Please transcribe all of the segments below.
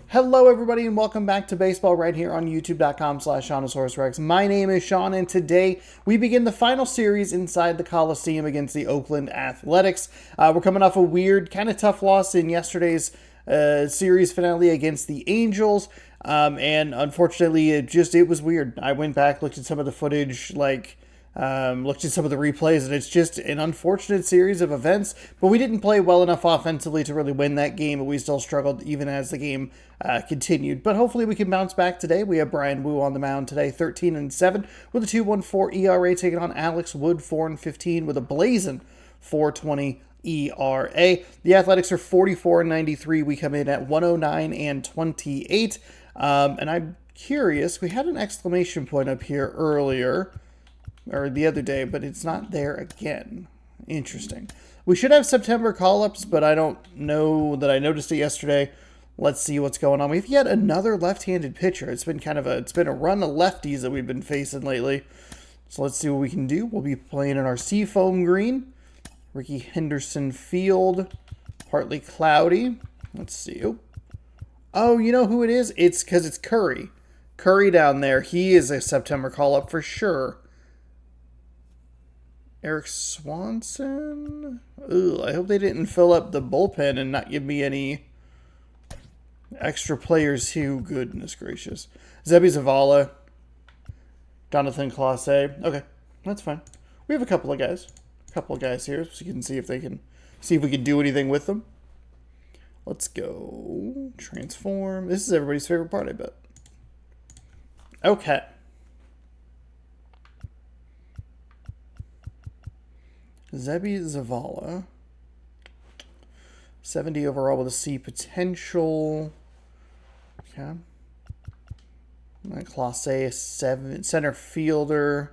Hello everybody and welcome back to baseball right here on youtube.com/SeanOsaurusRex. My name is Sean and today we begin the final series inside the Coliseum against the Oakland Athletics. We're coming off a weird, kind of tough loss in yesterday's series finale against the Angels. And unfortunately it was weird. I went back, looked at some of the footage, looked at some of the replays, and it's just an unfortunate series of events. But we didn't play well enough offensively to really win that game, but we still struggled even as the game continued. But hopefully we can bounce back today. We have Brian Wu on the mound today, 13-7 with a 2.14 ERA, taking on Alex Wood, 4-15 with a blazing 4.20 ERA. The Athletics are 44-93. We come in at 109-28. And I'm curious, we had an exclamation point up here earlier, or the other day, but it's not there again. Interesting. We should have September call-ups, but I don't know that I noticed it yesterday. Let's see what's going on. We've yet another left-handed pitcher. It's been a run of lefties that we've been facing lately. So let's see what we can do. We'll be playing in our Seafoam green. Ricky Henderson Field. Partly cloudy. Let's see. Oh, you know who it is? It's because it's Curry. Curry down there. He is a September call-up for sure. Eric Swanson? Ugh, I hope they didn't fill up the bullpen and not give me any extra players here. Goodness gracious. Zebby Zavala. Jonathan Clase. Okay, that's fine. We have a couple of guys. Here, so you can see if we can do anything with them. Let's go. Transform. This is everybody's favorite part, I bet. Okay. Zebby Zavala, 70 overall with a C potential. Okay. Clase, 7 center fielder.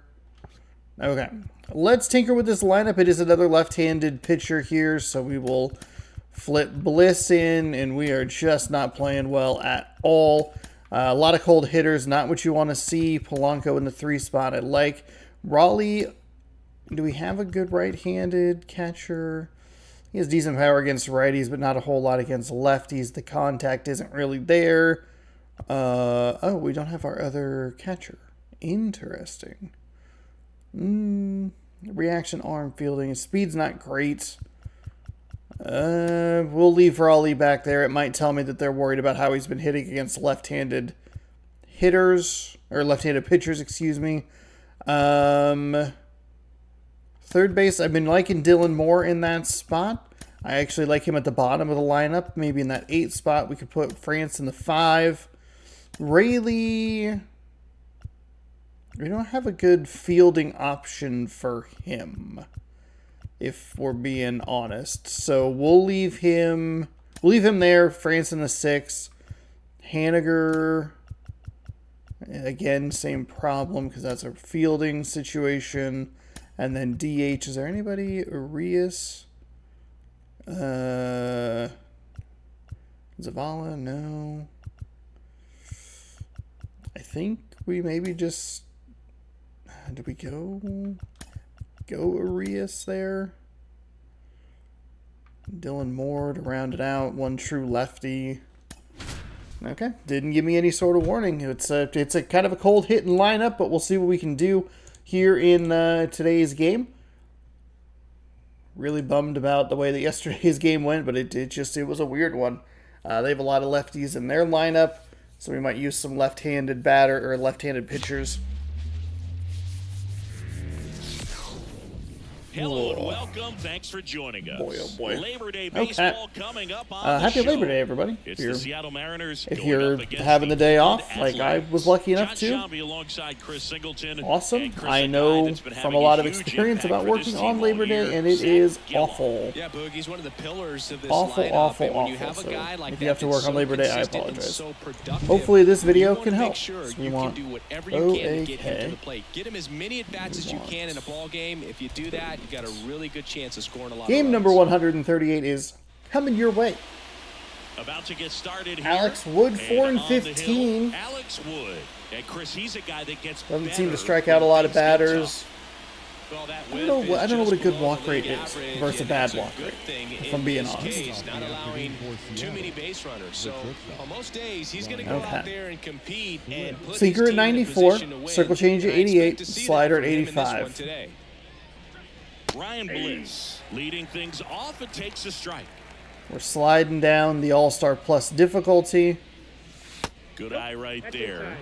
Okay. Let's tinker with this lineup. It is another left-handed pitcher here, so we will flip Bliss in, and we are just not playing well at all. A lot of cold hitters, not what you want to see. Polanco in the 3 spot, I like. Raleigh. Do we have a good right-handed catcher? He has decent power against righties, but not a whole lot against lefties. The contact isn't really there. Oh, we don't have our other catcher. Interesting. Reaction arm fielding. His speed's not great. We'll leave Raleigh back there. It might tell me that they're worried about how he's been hitting against left-handed hitters, or left-handed pitchers, excuse me. Third base, I've been liking Dylan Moore in that spot. I actually like him at the bottom of the lineup. Maybe in that 8 spot, we could put France in the 5. Rayleigh, we don't have a good fielding option for him, if we're being honest. So we'll leave him there. France in the 6. Haniger, again, same problem because that's a fielding situation. And then DH, is there anybody? Arias? Zavala? No. I think we maybe just... Did we go Arias there? Dylan Moore to round it out. One true lefty. Okay. Didn't give me any sort of warning. It's a kind of a cold hitting lineup, but we'll see what we can do here in today's game. Really bummed about the way that yesterday's game went, but it was a weird one. They have a lot of lefties in their lineup, so we might use some left-handed pitchers. Hello and welcome. Thanks for joining us. Boy, oh boy. Labor Day baseball coming up on happy the Labor show. Day, everybody. It's the Seattle Mariners. If you're having the day off, like I was lucky enough to, alongside Chris Singleton. awesome. I know from a lot of experience about working on Labor Day, and it is awful. Yeah, Boogie's one of the pillars of this Awful. When you have a guy like if you have to work on Labor Day, I apologize. So hopefully this video can help. Sure So we you want can do whatever you can to get him to the OAK. plate. Get him as many at-bats as you can in a ball game. If you do that, you've got a really good chance of scoring a lot Game of number runs. 138 is coming your way. About to get started here. Alex Wood, And 4-15. Alex Wood. And Chris, he's a guy that gets Doesn't seem to better strike out a lot of when things get batters. tough. Well, that I don't know what a good walk below the rate league is average, versus a and bad that's walk good rate, thing if in I'm being this honest. case, not allowing too many base runners. So on most days, he's going to go Okay. out there and compete and put Sinker his at team in a 94, position to win. circle change at And I expect 88, to see that slider at from him in this one 85. today. Ryan Bliss leading things off and takes a strike. We're sliding down the All-Star Plus difficulty. Good eye right there.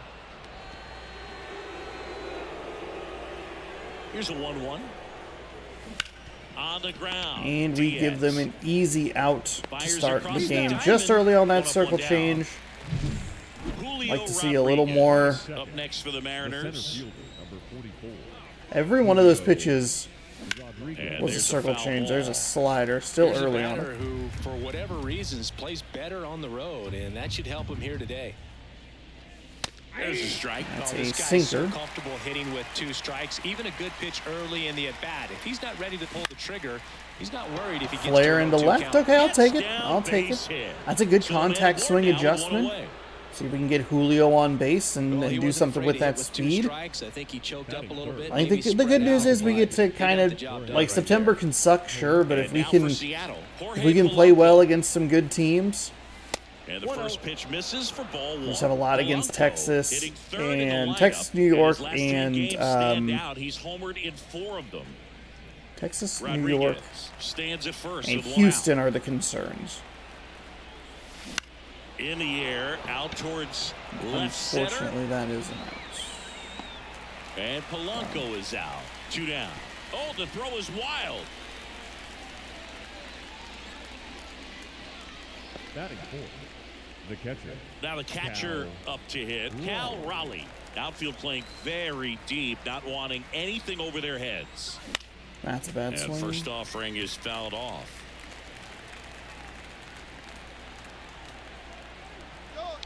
Here's a 1-1. On the ground. And we give them an easy out to Fires start across the the game. diamond. Just early on that One up, circle one down. change. Julio Like to see a little Rodriguez more. up next for the Mariners. Every one of those pitches And was a there's circle foul change. ball. There's a slider. Still Here's a early on batter it. who, for whatever reasons, plays better on the road, and that should help him here today. There's a strike. That's a This guy's so sinker. comfortable hitting with 2 strikes, even a good pitch early in the at-bat. If he's not ready to pull the trigger, he's not worried if he gets Flare to a into 0-2 left. count. Okay, I'll take it. Down, I'll take base it. hit. That's a good So a man contact more swing down, 1 adjustment. away. See if we can get Julio on base and, Well, he and do wasn't something afraid with to hit that with 2 speed. strikes. I think he choked up a little bit. I think maybe the spread good news out, is we but get to he got kind the of, job done like, right September there. can suck, sure, but if And we now can, for Seattle, if we can Jorge play Polanco. well against some good teams. And the first pitch misses for ball 1. We just have a lot against Polanco Texas hitting third in the and lineup. Texas, New In his York, last 3 and games stand out. He's homered in 4 of them. Texas, New Rodriguez York, stands at first and with 1 Houston are the concerns. out. In the air, out towards left center. Unfortunately, that is an out. And Polanco is out. 2 down. Oh, the throw is wild. Batting fourth, the catcher. Now the catcher up to hit. Cal Raleigh. Outfield playing very deep, not wanting anything over their heads. That's a bad And swing. first offering is fouled off.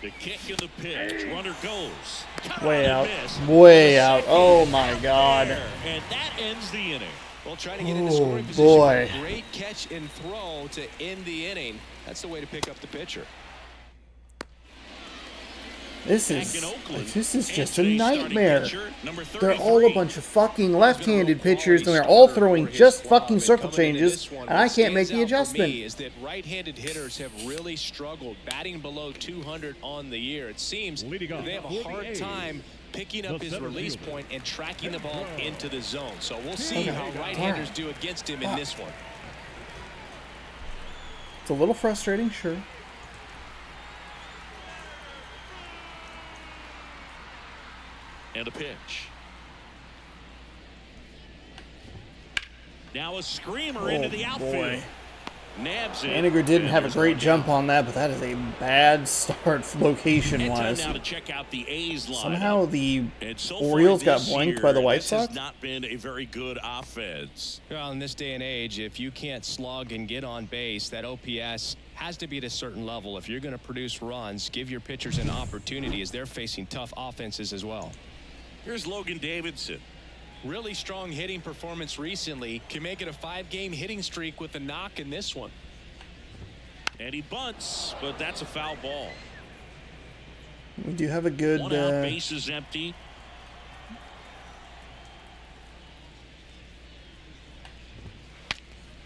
The kick and the pitch. Runner goes. Cut Way on out. and miss. Way out. Second Oh, my out God. there. And that ends the inning. Well, trying to get into Oh, scoring position. boy. Great catch and throw to end the inning. That's the way to pick up the pitcher. This Back is in Oakland, just a today's starting nightmare. pitcher, number They're all a 33. bunch of fucking left-handed pitchers, and they're all throwing just fucking circle changes, and I can't make the adjustment. Is that right-handed hitters have really struggled batting below 200 on the year. It seems Leading off they have a for the hard A's, time picking up the his center release fielder, point and tracking the ball into the zone. So we'll see Okay. how right-handers do against him in this one. It's a little frustrating, sure. And a pitch. Now a screamer into the outfield. Nabs it. Haniger didn't And have a there's great 1 jump down. on that, but that is a bad start And time location-wise. now to check out the A's lineup. Somehow the And so Orioles far got this blanked year, by the White this has Sox. not been a very good offense. Well, in this day and age, if you can't slug and get on base, that OPS has to be at a certain level. If you're going to produce runs, give your pitchers an opportunity as they're facing tough offenses as well. Here's Logan Davidson. Really strong hitting performance recently. Can make it a 5-game hitting streak with a knock in this one. And he bunts, but that's a foul ball. We do have a good 1 out, base is empty.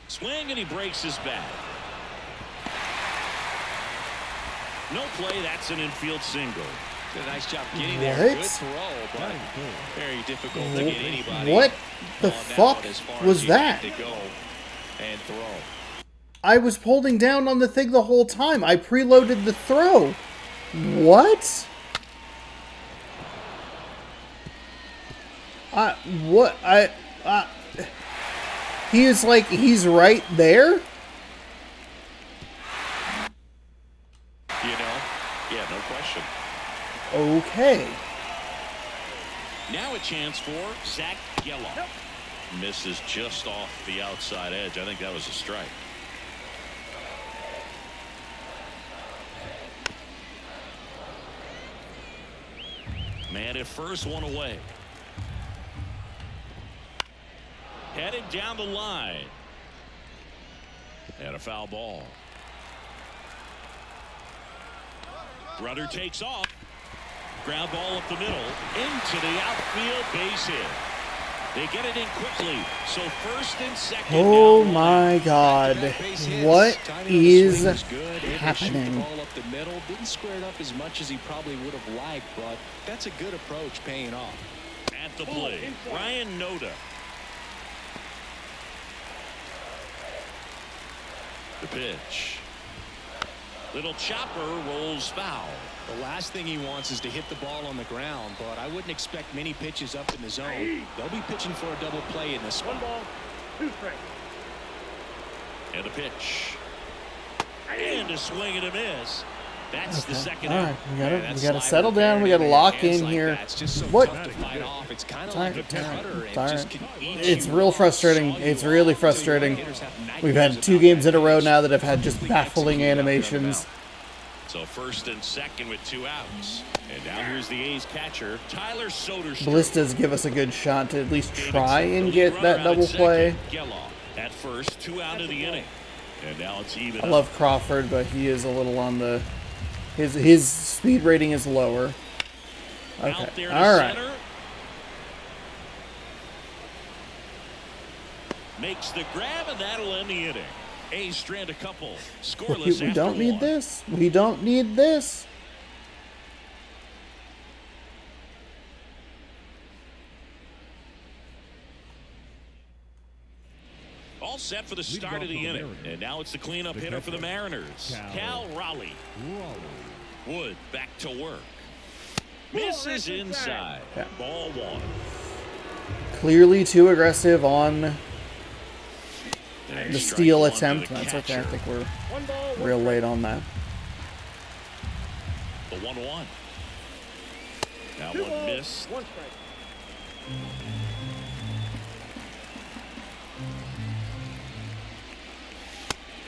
Swing, and he breaks his bat. No play, that's an infield single. Did a nice job getting there. What? Good throw, but very difficult to get anybody. What the on that fuck one as far as was you that? have to go and throw. I was holding down on the thing the whole time. I preloaded the throw. What? What? He is like, he's right there? You know? Yeah, no question. Okay. Now a chance for Zach Geloff. Misses just off the outside edge. I think that was a strike. Man at first, 1 away. Headed down the line. And a foul ball. Rudder takes off. Ground ball up the middle. Into the outfield, base hit. They get it in quickly. So first and second. Oh now. my God. What is happening? Ball up the middle. Didn't square it up as much as he probably would have liked, but that's a good approach paying off. At the plate, Ryan Noda. The pitch. Little chopper rolls foul. The last thing he wants is to hit the ball on the ground, but I wouldn't expect many pitches up in the zone. They'll be pitching for a double play in this spot. 1 ball, 2 strikes. And a pitch. And a swing and a miss. That's the second All out. right, we gotta settle down. We gotta lock in here. What? It's kind of like a cutter. It's real frustrating. It's really frustrating. We've had 2 games in a row now that have had just baffling animations. So first and second with 2 outs. And now here's the A's catcher, Tyler Soderstrom. Ballistas give us a good shot to at least try and get that double play. At first, 2 out of the inning. And now it's even. I love Crawford, but he is a little on the... His speed rating is lower. Okay, all right. Makes the grab, and that'll end the inning. A's strand a couple. Scoreless. We don't need this. We don't need this. All set for the start of the inning. And now it's the cleanup hitter for the Mariners, Cal Raleigh. Wood back to work. Misses inside. Yeah. Ball 1. Clearly too aggressive on the steal attempt. That's okay. I think we're real late on that. The 1-1. That one missed. 1 strike.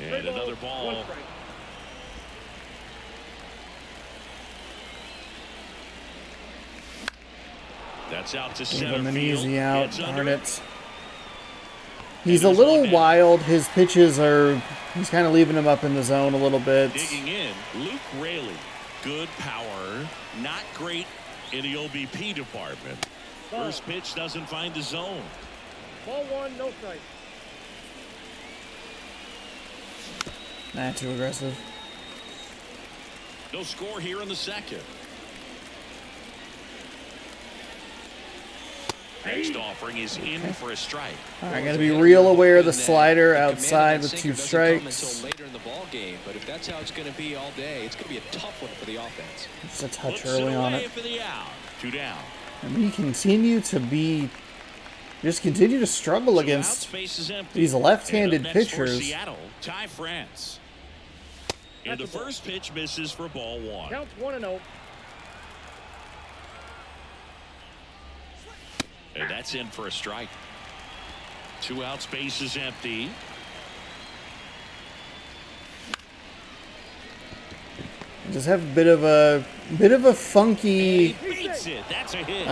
And another ball. 1 strike. That's out to Give center him an field. easy out. Gets under Darn it. it. He's a little wild. His pitches are... He's kind of leaving him up in the zone a little bit. Digging in, Luke Raley. Good power. Not great in the OBP department. First pitch doesn't find the zone. Ball 1, no strike. Nah, too aggressive. No score here in the second. Next offering is in for a strike. All right, got to be real aware of the slider outside with 2 strikes. Later in the ball game, but if that's how it's going to be all day, it's going to be a tough one for the offense. Just a touch Puts early on away it. for the out. 2 down. And we continue to be... Just continue to struggle against Space is empty. these left-handed And up next for pitchers. Seattle, Ty France. And the first pitch misses for ball 1. Counts 1-0. And that's in for a strike. 2 outs, base is empty. Just have a bit of a funky, Beats it. That's a hit.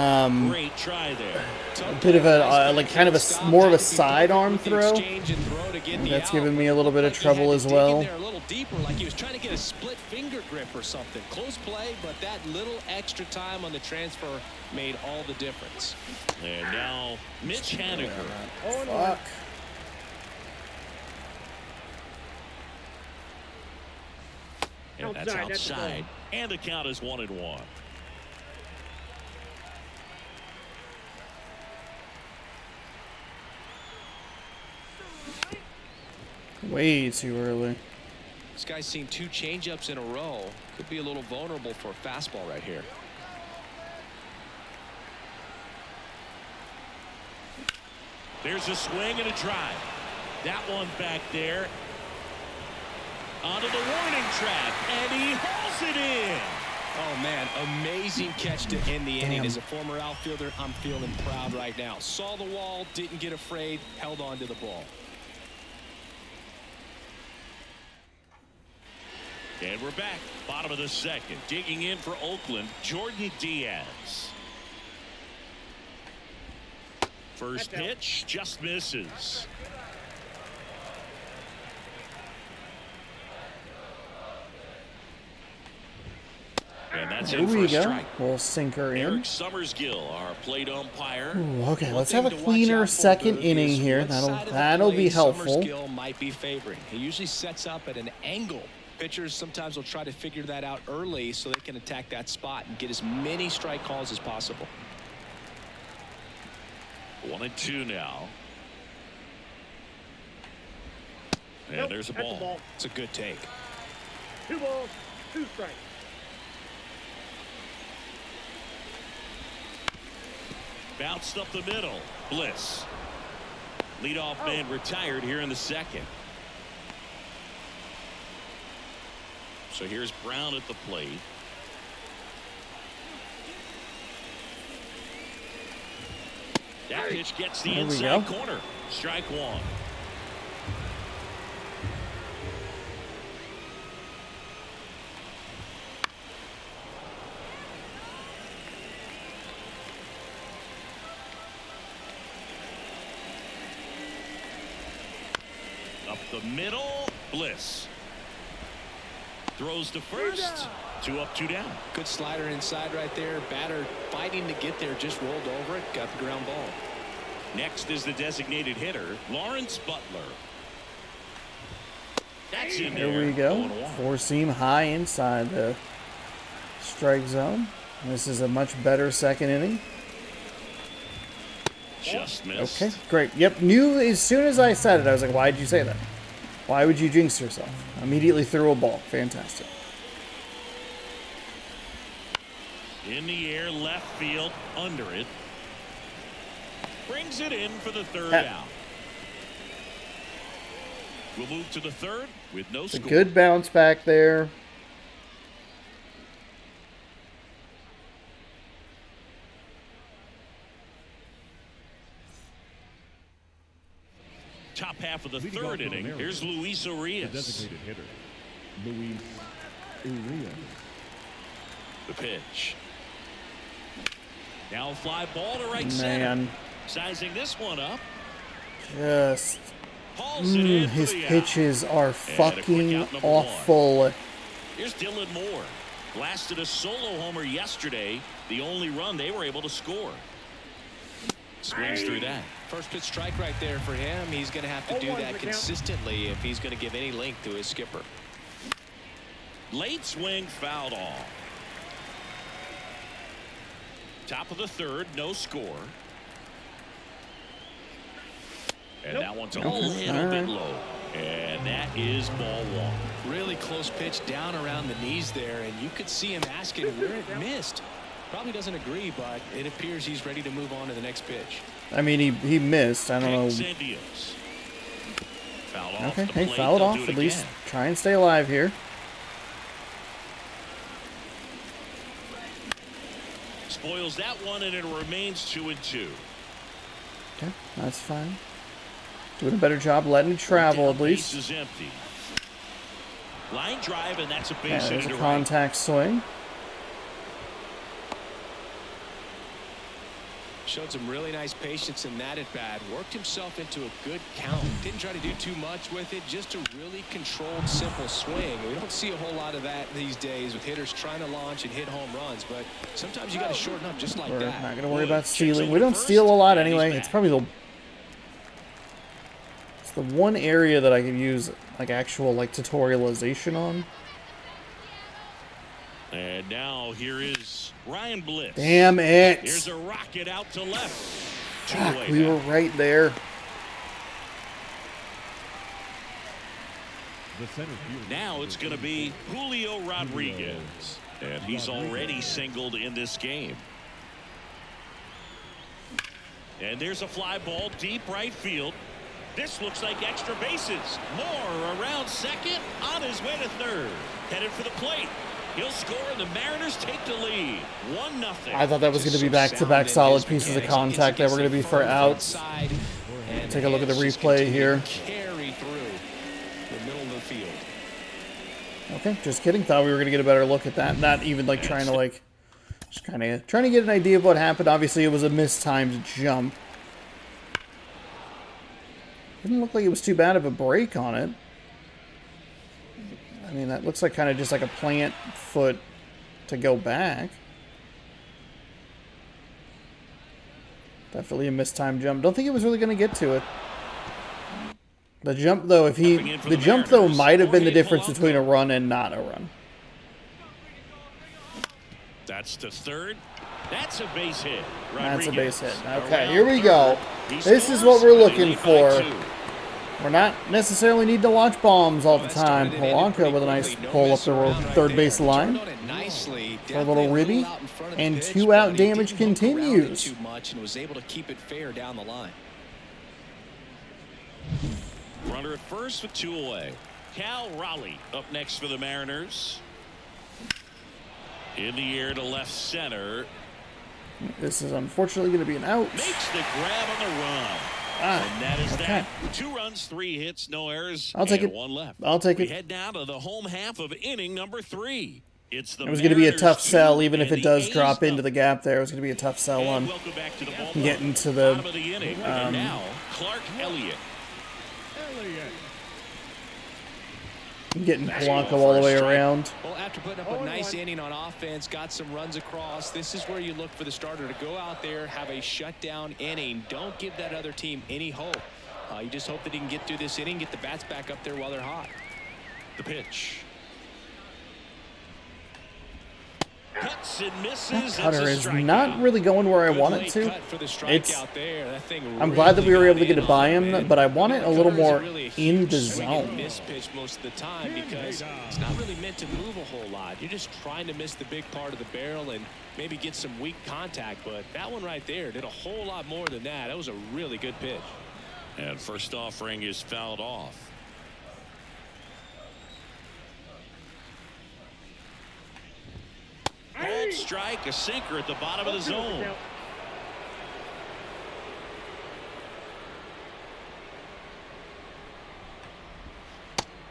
Great try there. a bit of a like kind of a more of a sidearm throw. That's giving me a little bit of trouble as well. A little deeper, like he was trying to get a split finger grip or something. Close play, but that little extra time on the transfer made all the difference. And now Mitch Haniger. Fuck. And that's outside. And the count is 1-1. Way too early. This guy's seen 2 changeups in a row. Could be a little vulnerable for a fastball right here. There's a swing and a drive. That one back there. Onto the warning track, and he hauls it in. Oh, man, amazing catch to end the inning. As a former outfielder, I'm feeling proud right now. Saw the wall, didn't get afraid, held on to the ball. And we're back. Bottom of the second. Digging in for Oakland, Jordan Diaz. First pitch just misses. And that's There in for we a go. strike. We'll sinker in. Eric Summersgill, our plate umpire. Ooh, okay, One let's have a thing to watch cleaner out for, second Booth, inning is here. what side of the That'll be plate helpful. Summersgill might be favoring. He usually sets up at an angle. Pitchers sometimes will try to figure that out early so they can attack that spot and get as many strike calls as possible. 1-2 now. And Nope, there's a that's ball. It's a good take. 2 balls, 2 strikes. Bounced up the middle. Bliss. Leadoff man retired here in the second. So here's Brown at the plate. That pitch gets the There we inside go. corner. Strike one. Up the middle. Bliss. Throws to first. 2 up, 2 down. Good slider inside right there. Batter fighting to get there, just rolled over it, got the ground ball. Next is the designated hitter, Lawrence Butler. That's in there. There we go. 0-1. Four-seam high inside the strike zone. This is a much better second inning. Just missed. Okay, great. Yep, knew as soon as I said it, I was like, why'd you say that? Why would you jinx yourself? Immediately threw a ball. Fantastic. In the air, left field, under it. Brings it in for the third out. We'll move to the third with no It's a score. good bounce back there. Top half of the Leading third off for the inning. Mariners, Here's Luis The Urias. designated hitter, Luis Urias. The pitch. Now a fly ball to right center. Man, Sizing this one up. just Hauls it in for his the out. pitches are fucking out, number awful. Here's Dylan Moore. Blasted a solo homer yesterday. The only run they were able to score. Swings through that. First pitch strike right there for him. He's going to have to do 0-1 that the count. consistently if he's going to give any length to his skipper. Late swing fouled off. Top of the third, no score. And that one's a little bit low. And that is ball one. Really close pitch down around the knees there, and you could see him asking where it missed. Probably doesn't agree, but it appears he's ready to move on to the next pitch. I mean, he missed. I don't know. Sandios. Fouled off Okay, the hey, plate. foul it They'll off. do it At least again. try and stay alive here. Spoils that one, and it remains 2-2. Okay, that's fine. Doing a better job letting it travel Down at least. base is empty. Line drive, and that's a Yeah, base hit there's to a right. contact swing. Showed some really nice patience in that at bat. Worked himself into a good count. Didn't try to do too much with it. Just a really controlled, simple swing. We don't see a whole lot of that these days with hitters trying to launch and hit home runs. But sometimes you got to shorten up just like We're that. not going to worry Wood about checks stealing. over We don't first, steal a lot and he's anyway. back. It's probably the one area that I could use like actual like tutorialization on. And now here is Ryan Bliss. Damn it! Here's a rocket out to left. Fuck, Two-way we now. were right there. The center fielder. Now it's going to be Julio Rodriguez. And he's already singled in this game. And there's a fly ball deep right field. This looks like extra bases. Moore around second, on his way to third. Headed for the plate. He'll score, and the Mariners take the lead. 1-0. I thought that was going to be back-to-back solid pieces of contact that were going to be for outs. Take a look at the replay here. Carry through the middle of the field. Okay, just kidding. Thought we were going to get a better look at that. Not even like trying to like, just kind of trying to get an idea of what happened. Obviously, it was a mistimed jump. Didn't look like it was too bad of a break on it. I mean, that looks like kind of just like a plant foot to go back. Definitely a mistimed jump. Don't think he was really going to get to it. The jump, though, the jump, though, might have been the difference between a run and not a run. That's to third. That's a base hit. That's a base hit. Okay, here we go. This is what we're looking for. We're not necessarily need to launch bombs all the time. Polanco with a nice pull up the third base line. For a little ribby. And 2-out damage continues. Runner at first with 2 away. Cal Raleigh up next for the Mariners. In the air to left center. This is unfortunately going to be an out. Makes the grab on the run. And that is that. 2 runs, 3 hits, no errors. I'll take it. 1 left. I'll take it. We head now to the home half of inning number 3. It's the It was going to be a tough sell, even if it does A's drop into the gap there. It was going to be a tough sell on getting to the bottom of the inning. And now Clark Elliott. getting Polanco all the way around. Well, after putting up a nice inning on offense, got some runs across, this is where you look for the starter to go out there, have a shutdown inning. Don't give that other team any hope. You just hope that he can get through this inning, get the bats back up there while they're hot. The pitch. Cuts and misses. That cutter is not really going where I want it to. I'm glad that we were able to get it by him, but I want it a little more in the zone. Mispitch most of the time because it's not really meant to move a whole lot. You're just trying to miss the big part of the barrel and maybe get some weak contact. But that one right there did a whole lot more than that. That was a really good pitch. And first offering is fouled off. Called strike, a sinker at the bottom of the zone.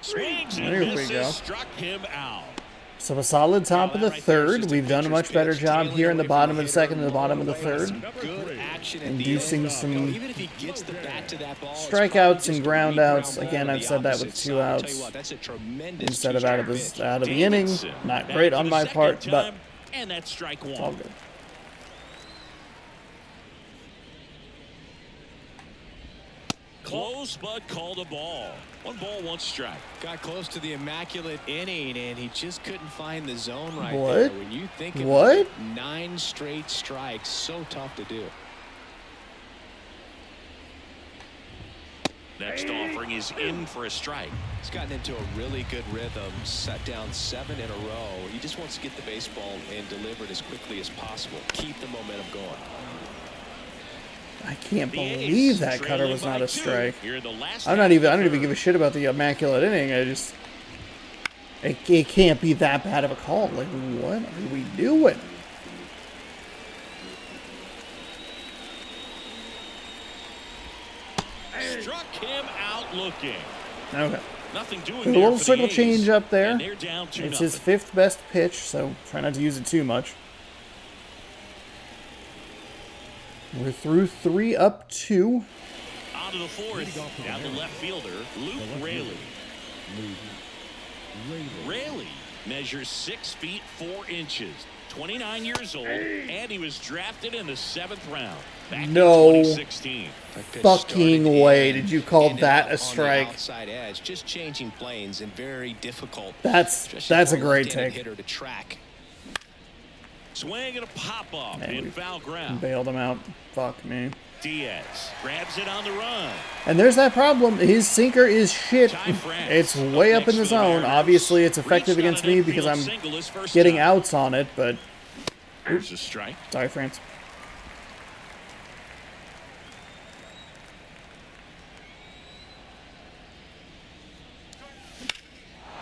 Swings and misses, struck him out. So a solid top of the third. We've done a much better job here in the bottom of the second and the bottom of the third. Inducing some strikeouts and groundouts. Again, I've said that with 2 outs instead of out of the inning. Not great on my part, but it's all good. Close, but called a ball. 1 ball, 1 strike. Got close to the immaculate inning, and he just couldn't find the zone right what? there. When you think of what? 9 straight strikes, so tough to do. Next offering is in for a strike. He's gotten into a really good rhythm, set down 7 in a row. He just wants to get the baseball and deliver it as quickly as possible. Keep the momentum going. I can't believe that cutter was not a strike. I don't even give a shit about the immaculate inning. It can't be that bad of a call. Like, what are we doing? Struck him out looking. Okay. Nothing doing a there little for circle the A's, change up there. and they're down 2-0. It's his 5th best pitch, so try not to use it too much. We're through 3 up 2. On to the 4th. Down the left fielder, Luke Raley. Raley measures 6 feet 4 inches. 29 years old, and he was drafted in the 7th round. Back no in 2016. fucking way did you call that a strike. Outside edge, just changing planes and very difficult. That's a great take. Hitter to track. Swing and a pop up in foul ground. Bailed him out. Fuck me. Diaz grabs it on the run. And there's that problem. His sinker is shit. It's way up in the zone. Obviously, it's effective against me because I'm getting outs on it, but... There's a strike. Sorry, France.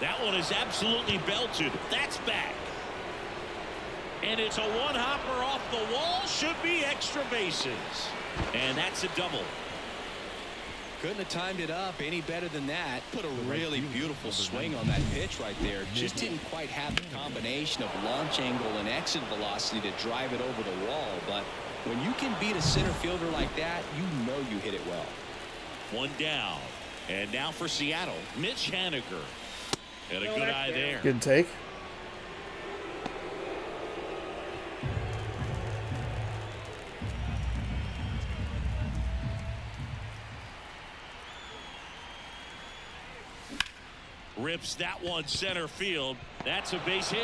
That one is absolutely belted. That's back. And it's a one-hopper off the wall. Should be extra bases. And that's a double. Couldn't have timed it up any better than that. Put a really beautiful swing on that pitch right there. Just didn't quite have the combination of launch angle and exit velocity to drive it over the wall. But when you can beat a center fielder like that, you know you hit it well. 1 down. And now for Seattle, Mitch Haniger. And a good eye there. Good take. Rips that one center field. That's a base hit.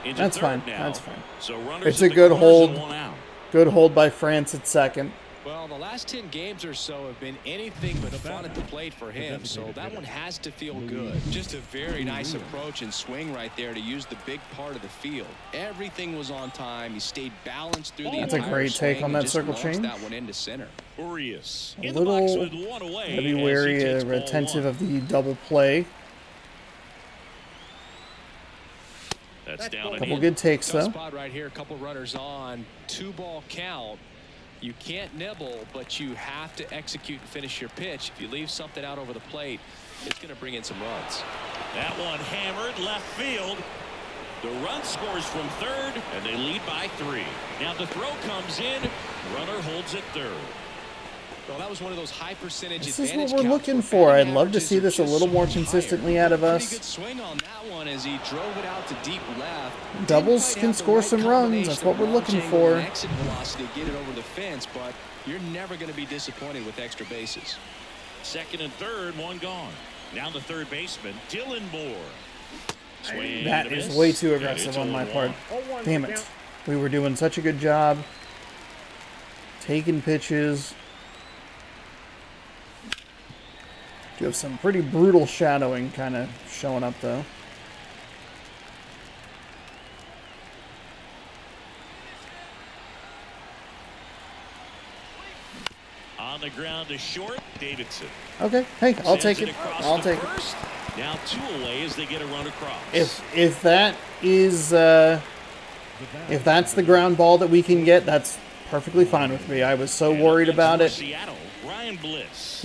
Into That's third fine. now. That's fine. So runners It's at a the good corners hold. and 1 out. Good hold by France at second. Well, the last 10 games or so have been anything but fun at the plate for him, so that one has to feel good. Just a very nice approach and swing right there to use the big part of the field. Everything was on time. He stayed balanced through the That's a entire great take swing on and that just circle launched change. that one into center. Urias A in the box little with 1 away. gotta be as he wary takes or ball attentive 1. of the double play. That's down and Couple in. good takes Tough though. spot right here. A couple runners on. 2-ball count. You can't nibble, but you have to execute and finish your pitch. If you leave something out over the plate, it's going to bring in some runs. That one hammered left field. The run scores from third, and they lead by 3. Now the throw comes in. Runner holds at third. Well, that was one of those high percentage This is advantage what we're counts looking where for. batting I'd love to averages see are this a just little so more much consistently higher. out of Pretty us. good swing on that one as he drove it out to deep left. Didn't Doubles quite can have the score right some runs. That's combination what of we're launch looking angle for. and exit velocity to get it over the fence, but you're never going to be disappointed with extra bases. Second and third, 1 gone. Now the third baseman, Dylan Moore. Swing That and a is miss. way too And aggressive it's on my 0-1. part. 0-1 Damn the it. count. We were doing such a good job. Taking pitches. You have some pretty brutal shadowing kind of showing up though. On the ground to short, Davidson. Okay, hey, I'll Sends take it. across I'll to take it. first. Now 2 away as they get a run across. If that is if that's the ground ball that we can get, that's perfectly fine with me. I was so And worried up next about for it Seattle, Ryan Bliss.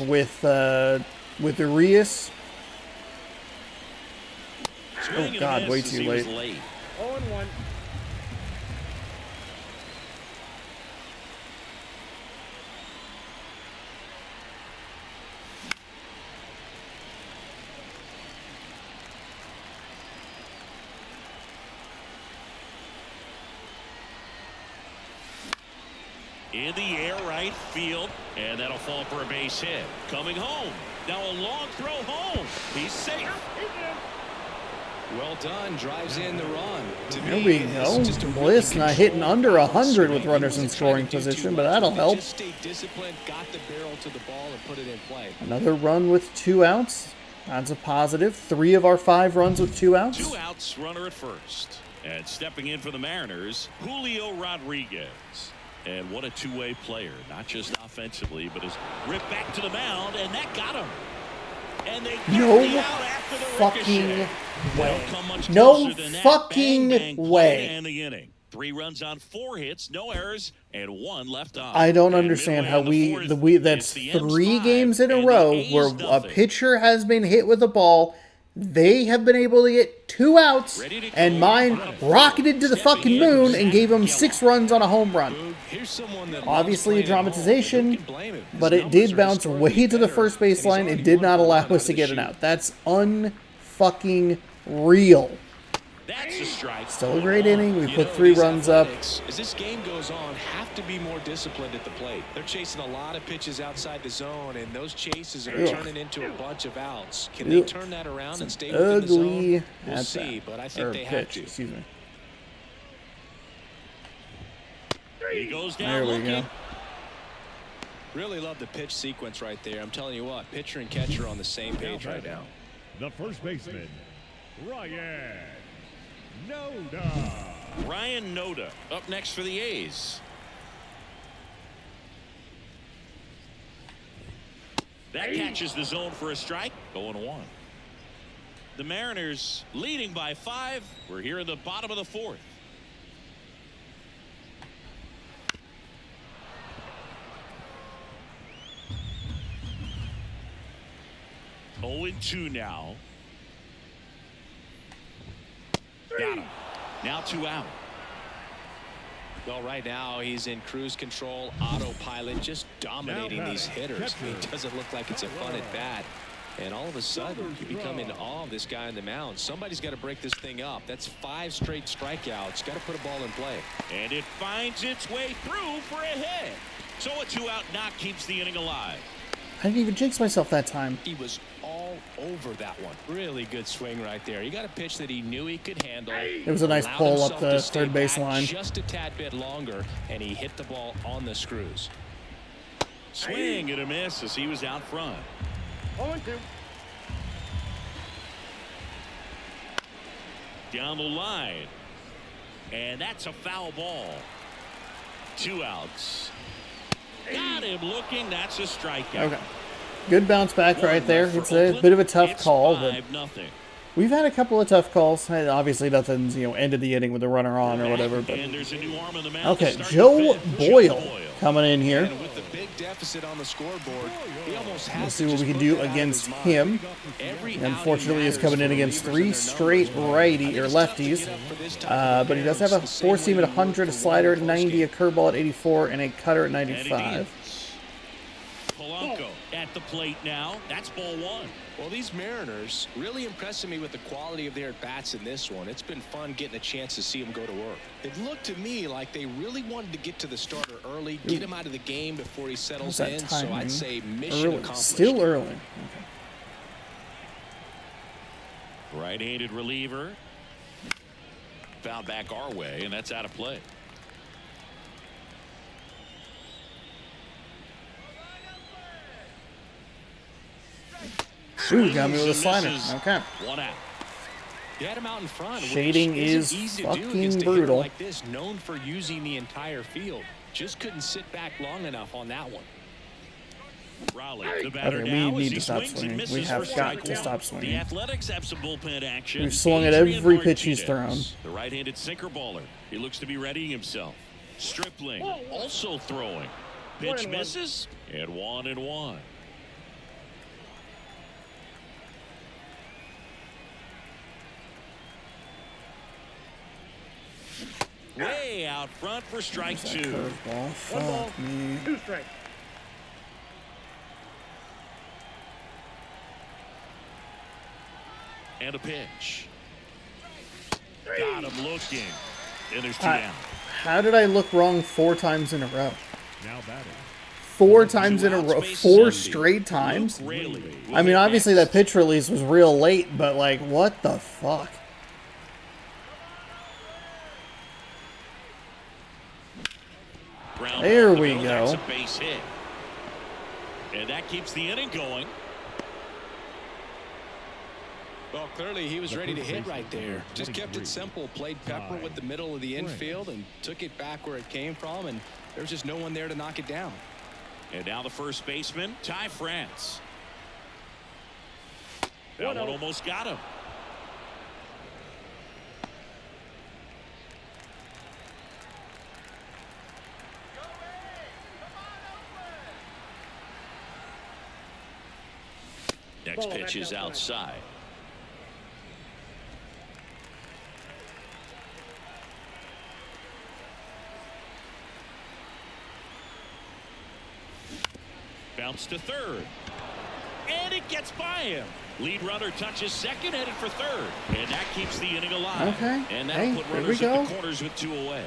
with Urias. Swing and a God, miss way as too he was late. late. 0-1. In the air right field, and that'll fall for a base hit. Coming home. Now a long throw home. He's safe. He's in. Well done. Drives in the run. To There me, we it's go. just a really Bliss not hitting controlled under 100 swing. with He runners in wasn't trying scoring to do too position, much but that'll with it. help. Just stayed disciplined, got the barrel to the ball, and put it in play. Another run with 2 outs. That's a positive. 3 of our 5 runs with 2 outs. 2 outs, runner at first. And stepping in for the Mariners, Julio Rodriguez. And what a two-way player, not just offensively, but is ripped back to the mound, and that got him. And they get No the out after the fucking ricochet. way. Don't come much No closer than that. fucking Bang, bang, way. play to end the inning. 3 runs on 4 hits, no errors, and 1 left on. I don't And understand midway how in the fourth, that's it's the M's 3 5 games in a and the row A's where a nothing. pitcher has been hit with a ball. They have been able to get 2 outs, Ready to and go. mine rocketed to the fucking moon and gave him 6 runs on a home run. Here's someone that Obviously a loves playing at home, dramatization, and who can blame him? His but it numbers did are bounce historically way to the better, first base and he's line. It already did won not one allow out us of to the get an chute. out. That's unfucking real. That's a strike. Still a great inning. We You put know, 3 these runs up. Athletics, as this game goes on, have to be more disciplined at the plate. They're chasing a lot of pitches outside the zone, and those chases are Ugh. turning into a bunch of outs. Can they Ugh. turn that around and stay Ugly within the zone? We'll at see, bat. but I think Or they have pitch, to. excuse me. He goes down There we looking. go. Really love the pitch sequence right there. I'm telling you what, pitcher and catcher are on the same page right now. The first baseman, Ryan Noda. Ryan Noda up next for the A's. That catches the zone for a strike. 0-1. The Mariners leading by 5. We're here in the bottom of the 4th. Oh and 2 now. Got him. Now 2 out. Well, right now he's in cruise control, autopilot, just dominating these hitters. I mean, it doesn't look like it's a fun at bat. And all of a sudden, you become in awe of this guy on the mound. Somebody's got to break this thing up. That's 5 straight strikeouts. Got to put a ball in play. And it finds its way through for a hit. So a 2-out knock keeps the inning alive. I didn't even jinx myself that time. He was all over that one. Really good swing right there. He got a pitch that he knew he could handle. It was a nice Allowed pull up himself the to stay third base back line. just a tad bit longer, and he hit the ball on the screws. Swing and a miss as he was out front. 0-2. Down the line. And that's a foul ball. 2 outs. Got him looking. That's a strikeout. Okay. Good bounce back One right there. left for It's a Oakland. bit of a tough It's call, but 5-0. we've had a couple of tough calls. And obviously, nothing's, ended the inning with a runner on or whatever. But And there's a new arm on the mound. okay, to start Joe the fifth. Boyle coming in here. And with the big deficit on the scoreboard, he almost has Let's see to what we just can put do that out of against his mind. him. Every Unfortunately, he's outing coming in matters against for 3 relievers and straight their numbers. righty or lefties. But he does have a four-seam at 100, a slider at 90, a curveball at 84, and a cutter at And 95. Polanco at the plate now. That's ball 1. Well, these Mariners really impressing me with the quality of their at-bats in this one. It's been fun getting a chance to see them go to work. It looked to me like they really wanted to get to the starter early, get him out of the game before he settles How's that in. So timing? I'd say mission Early. accomplished. Still early. Okay. Right-handed reliever. Foul back our way, and that's out of play. Ooh, got me with a And slider. misses. Okay. 1 out. He had him out in front. Shading which isn't is easy to do fucking against a hitter brutal. like this, known for using the entire field. Just couldn't sit back long enough on that one. Raleigh, the batter Okay, now we as need he to stop swings and swinging. misses We have for got strike to one. stop swinging. The Athletics have some bullpen action. We've swung at Adrian every pitch he's Martinez, the right-handed sinker baller. He looks to be readying himself. Stripling also throwing. Pitch 1-1. misses and 1-1. Way out front for strike 2. Curveball. 1 ball, Fuck me. 2 strikes. And a pitch. Got him looking. And there's 2 Hi. down. How did I look wrong 4 times in a row? Now batting. 4 times in a row. Outspace 4 empty. straight times? Luke Raley will I mean, hit obviously next. that pitch release was real late, but like, what the fuck? Ground There ball to we middle, go. That's a base hit. And that keeps the inning going. Well, clearly he was The ready to first hit baseman, right there. number Just kept 23. it simple, played pepper with the middle of the infield and took it back where it came from, and there was just no one there to knock it down. And now the first baseman, Ty France. That one 1-0. almost got him. Next Ball, pitch back is outside. outside. Bounce to third. And it gets by him. Lead runner touches second, headed for third. And that keeps the inning alive. Okay. And that'll Hey, put here we runners go. at the corners with 2 away.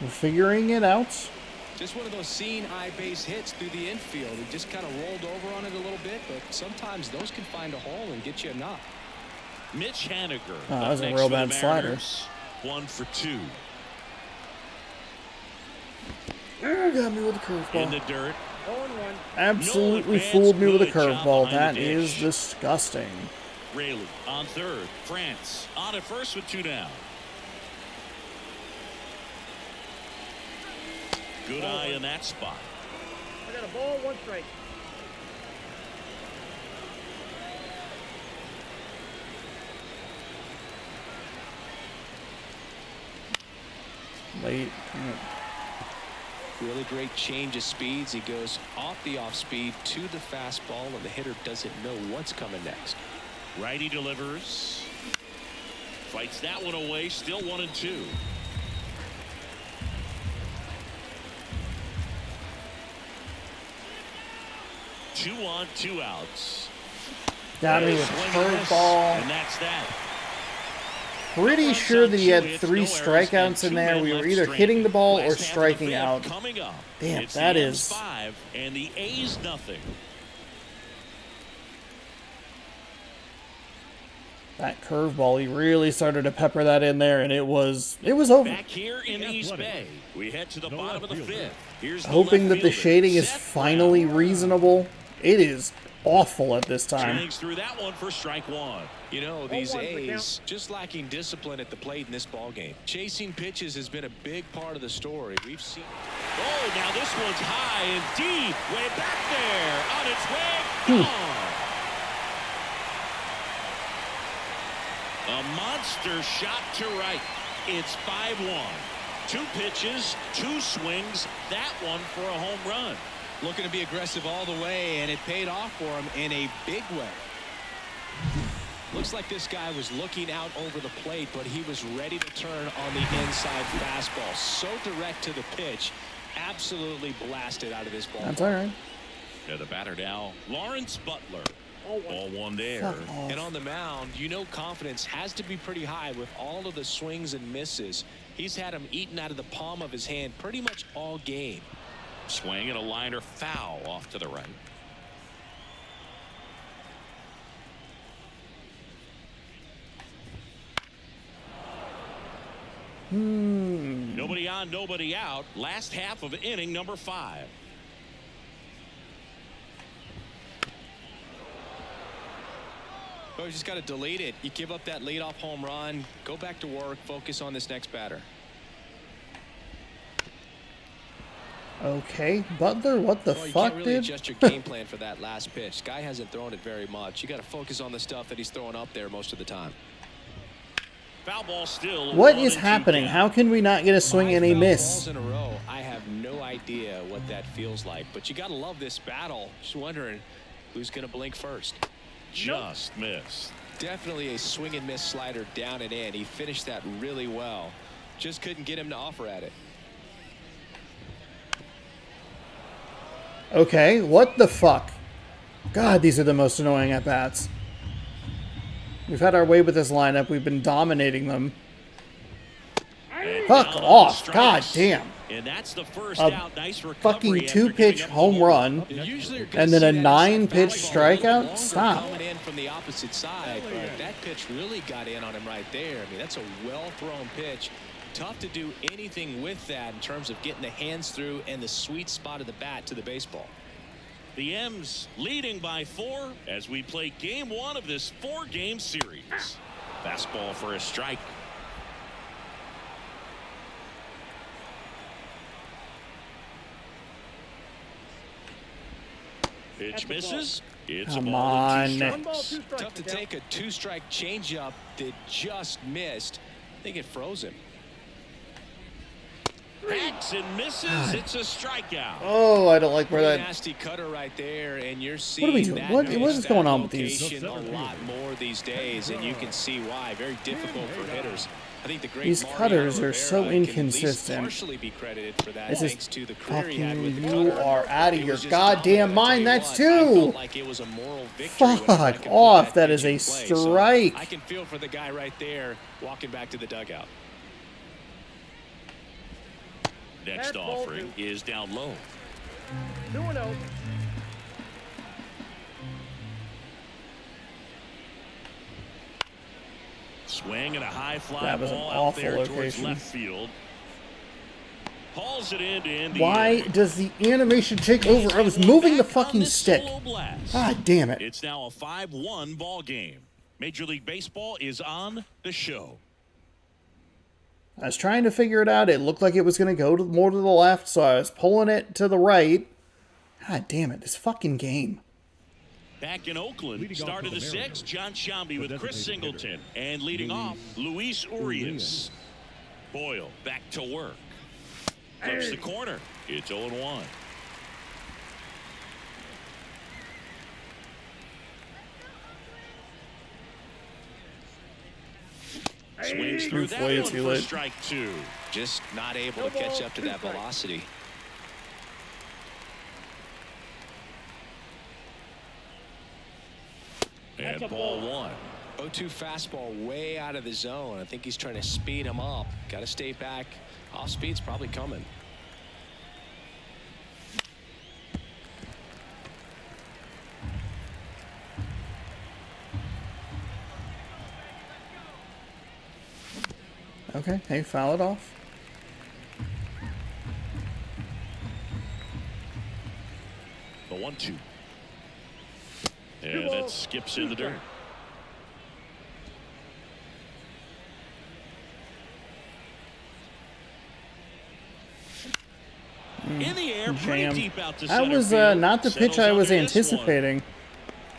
We're figuring it out. Just one of those seeing eye base hits through the infield. He just kind of rolled over on it a little bit, but sometimes those can find a hole and get you a knock. Mitch Haniger. Oh, that up was a next real for the bad slider. Mariners. 1 for 2. Ooh, got me with a In curveball. the dirt. 0-1. Absolutely advance, fooled me with a good job curveball. behind That the is dish. disgusting. Raley on third. France on at first with 2 down. Good eye in that spot. I got a ball, 1 strike. Late. Really great change of speeds. He goes off the off speed to the fastball, and the hitter doesn't know what's coming next. Righty delivers. Fights that one away. Still 1-2. Two on, 2 outs. Got me with a Swing and miss, curveball. and that's that. Pretty sure that he had 3 strikeouts in there. We were either hitting the ball or striking out. Coming up. Damn, It's that the is- M's 5 and the A's nothing. That curveball, he really started to pepper that in there, and it was over. Back here in East Bay, we head to the bottom of the fifth. Here's the Hoping left that the fielder, shading is Seth finally Brown. reasonable. It is awful at this time. Swings through that one for strike one. You know, these 0-1 the count. A's just lacking discipline at the plate in this ballgame. Chasing pitches has been a big part of the story. We've seen. Oh, now this one's high and deep, way back there, on its way, gone. A monster shot to right. It's 5-1. 2 pitches, 2 swings, that one for a home run. Looking to be aggressive all the way, and it paid off for him in a big way. Looks like this guy was looking out over the plate, but he was ready to turn on the inside fastball. So direct to the pitch, absolutely blasted out of this ball. That's all right. Yeah, the batter now, Lawrence Butler. 0-1. Ball one there. Fuck off. And on the mound, you know confidence has to be pretty high with all of the swings and misses. He's had him eaten out of the palm of his hand pretty much all game. Swing and a liner foul off to the right. Nobody on, nobody out. Last half of inning number 5. But you just got to delete it. You give up that leadoff home run, go back to work, focus on this next batter. Okay, Butler, what the Well, you fuck, can't really dude? adjust your game plan for that last pitch. Guy hasn't thrown it very much. You got to focus on the stuff that he's throwing up there most of the time. Foul ball still. What 1 is and 2 happening? down. How can we not get a swing and a Five foul miss? balls in a row. I have no idea what that feels like, but you got to love this battle. Just wondering who's going to blink first. Just missed. Definitely a swing and miss slider down and in. He finished that really well. Just couldn't get him to offer at it. Okay, what the fuck? God, these are the most annoying at-bats. We've had our way with this lineup. We've been dominating them. And Fuck down on off. strikes. God damn. And that's the first A out. Nice recovery Fucking after 2-pitch giving up home the run. Usually you're gonna And then see a that as 9-pitch fastball a little strikeout? longer Stop. coming in from the opposite side, but that pitch really got in on him right there. I mean, that's a well-thrown pitch. Tough to do anything with that in terms of getting the hands through and the sweet spot of the bat to the baseball. The M's leading by 4 as we play game 1 of this 4-game series. Fastball for a strike. Pitch misses. It's Come a ball and 2 on. One ball, strikes. 2 strikes. Tough to the count. take a 2-strike changeup that just missed. I think it froze him. Hacks and misses. It's a strikeout. Oh, I don't like where Pretty that... nasty cutter right there, and you're are we seeing doing? that What pitch, is that going on with these? location a lot more these days, and you can see why. Very difficult for hitters. I think the great These Mariano cutters are Rivera so can at least inconsistent. partially be credited for that, This is thanks to the career he had with the fucking... You cutter. are out of It your was just goddamn dominant, I tell mind. you That's what. I 2! felt like it was a moral victory whenever I Fuck could put off. That pitch is a in play. So strike. I can feel for the guy right there walking back to the dugout. Next Fastball offering is down low. 2-0. Swing and a high fly That was an ball out awful there towards location. left field. Hauls it in to end the Why inning. does the animation take over? I was moving the Back on fucking this stick. slow blast. God damn it. It's now a 5-1 ball game. Major League Baseball is on the show. I was trying to figure it out. It looked like it was going to go more to the left, so I was pulling it to the right. God damn it, this fucking game. Back in Oakland, Leading off start of for the the 6th, John Shambi with Chris designated Singleton. hitter, And leading off, Luis Urias. Urias. Boyle back to work. Clips the corner. It's 0-1. Swings through that Way one too for late. strike 2. Just not able No to catch ball, up to 2 that strikes. velocity. And That's a ball ball. 1. 0-2 fastball way out of the zone. I think he's trying to speed him up. Got to stay back. Off speed's probably coming. Okay, hey, foul it off. The 1-2. And that skips in the dirt. In the air, pretty deep out to that center was field. not the pitch I was Settles under this one. anticipating.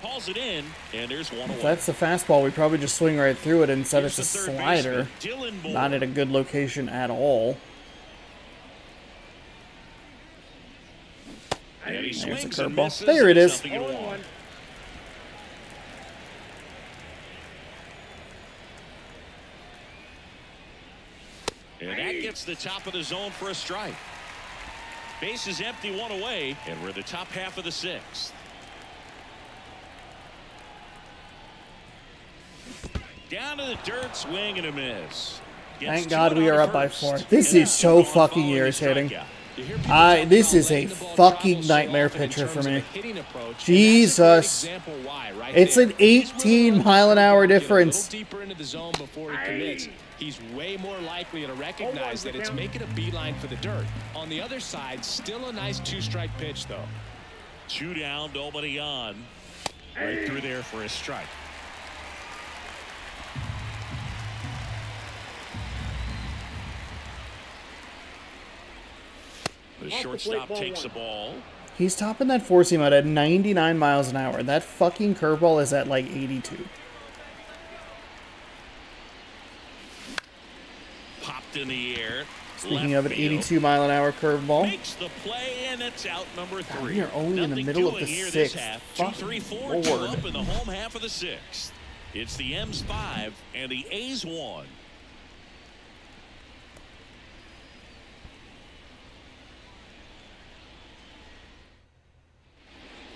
Calls it in, and there's one away. If that's the fastball, we probably just swing right through it. Instead, Here's it's a the third slider. baseman, Dylan Moore. Not at a good location at all. And he There's a swings and curveball. misses. There it It's is. nothing to one. And that gets the top of the zone for a strike. Base is empty, one away, and we're in the top half of the sixth. Down to the dirt, swing and a miss. Thank God we are up by 4. This is so fucking irritating. This is a fucking nightmare pitcher for me. Jesus. It's an 18-mile-an-hour difference. Deeper into the zone before he commits. He's way more likely to recognize that it's making a beeline for the dirt. On the other side, still a nice 2-strike pitch, though. 2 down, nobody on. Right through there for a strike. The shortstop takes the ball. He's topping that 4-seam out at 99 miles an hour. That fucking curveball is at like 82. Popped in the air. Speaking of an 82-mile-an-hour curveball. Makes the play, and it's out number 3. We are only in the middle of the sixth. 2, 3, 4, 2 Lord. up in the home half of the sixth. It's the M's 5 and the A's 1.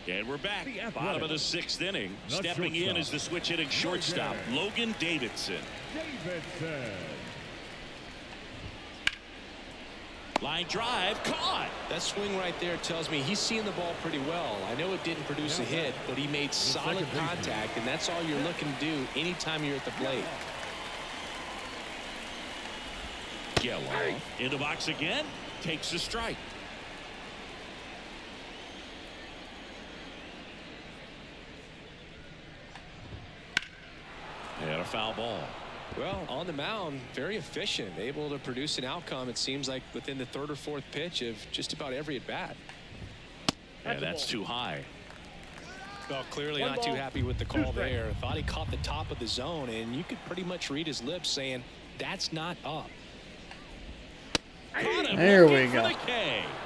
And we're back. Bottom of the 6th inning. Stepping in is the switch hitting shortstop, Logan Davidson. Line drive, caught. That swing right there tells me he's seeing the ball pretty well. I know it didn't produce a hit, but he made solid contact, and that's all you're looking to do anytime you're at the plate. Yellow in the box again, takes a strike. And a foul ball. Well, on the mound, very efficient, able to produce an outcome, it seems like, within the 3rd or 4th pitch of just about every at-bat. Yeah, that's too high. Well, clearly not too happy with the call there. Thought he caught the top of the zone, and you could pretty much read his lips saying, that's not up. There we go.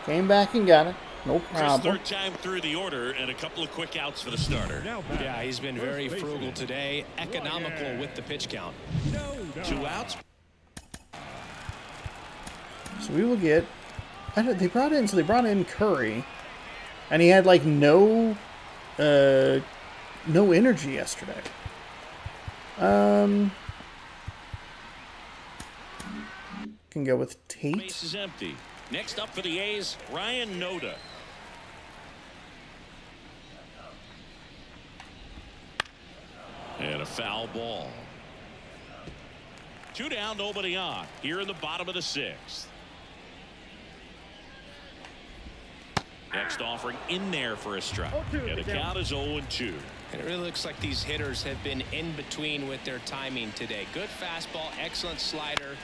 Came back and got it. No problem. 3rd time through the order, and a couple of quick outs for the starter. Yeah, he's been very frugal today, economical with the pitch count. 2 outs. So we will get. They brought in Curry, and he had like no energy yesterday. Can go with Tate. Base is empty. Next up for the A's, Ryan Noda. And a foul ball. 2 down, nobody on. Here in the bottom of the 6th. Next offering in there for a strike. And the count is 0-2. And it really looks like these hitters have been in between with their timing today. Good fastball, excellent slider,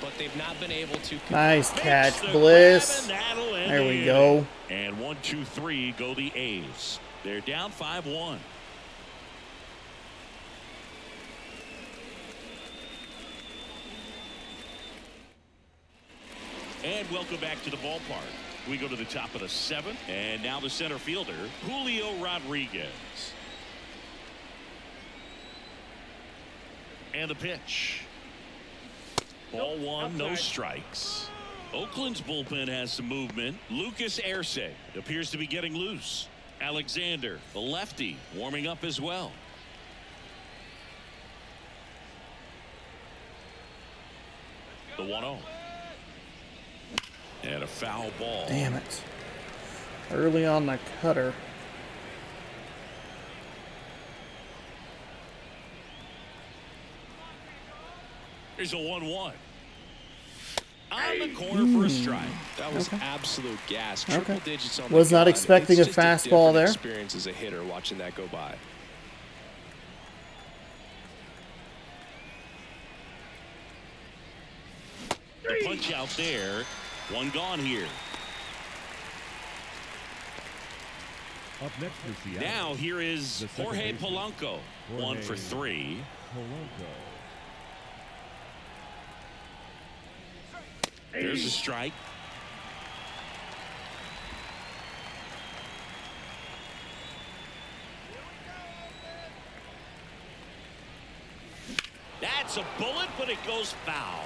but they've not been able to. Nice catch, Bliss. There we go. And 1, 2, 3 go the A's. They're down 5-1. And welcome back to the ballpark. We go to the top of the 7th, and now the center fielder, Julio Rodriguez. And the pitch. Ball 1, no strikes. Oakland's bullpen has some movement. Lucas Arce appears to be getting loose. Alexander, the lefty, warming up as well. The 1-0. And a foul ball. Damn it. Early on the cutter. Here's a 1-1. on the corner for a strike. That was absolute gas. Triple digits on Was the not gun. expecting It's a just fastball different there. Experience as a hitter watching that go by. The punch out there. One gone here. Up next for Seattle. Now here is The second Jorge baseman. Polanco. 1 for 3. Polanco. There's a strike. That's a bullet, but it goes foul.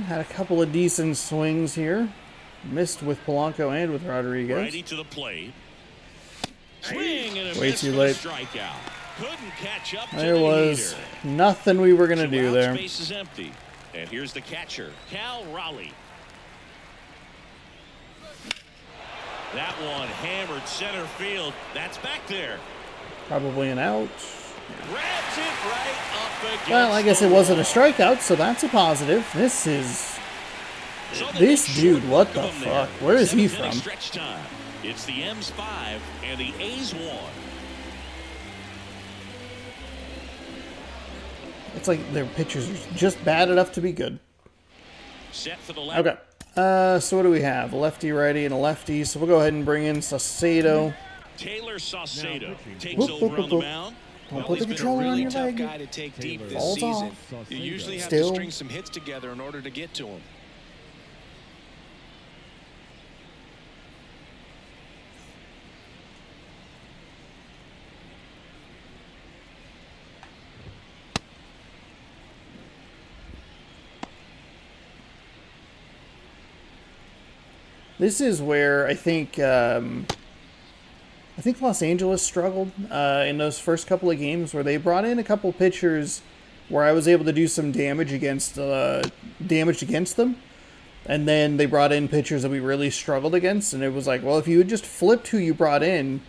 Had a couple of decent swings here. Missed with Polanco and with Rodriguez. Righty to the plate. Swing and a Way miss too for late. the strikeout. Couldn't catch up to There the was heater. nothing we were going to 2 do outs, there. Base is empty. And here's the catcher, Cal Raleigh. That one hammered center field. That's back there. Probably an out. Grabs it right up against Well, I guess the it wasn't a wall. strikeout, so that's a positive. This is... So they This make dude, short what work the of him there. fuck? Where is he 7th inning from? Stretch time. It's the M's 5 and the A's 1. It's like their pitchers are just bad enough to be good. Set for the left. Okay. So what do we have? A lefty, righty, and a lefty. So we'll go ahead and bring in Saucedo. Taylor Saucedo takes Whoop, whoop, over on whoop, the whoop. mound. Don't Well, put he's the been a controller on really your tough leg. guy to take deep this Falls season. off. You usually have Still. to string some hits together in order to get to him. This is where I think Los Angeles struggled in those first couple of games where they brought in a couple pitchers where I was able to do some damage against them, and then they brought in pitchers that we really struggled against, and it was like, well, if you had just flipped who you brought in,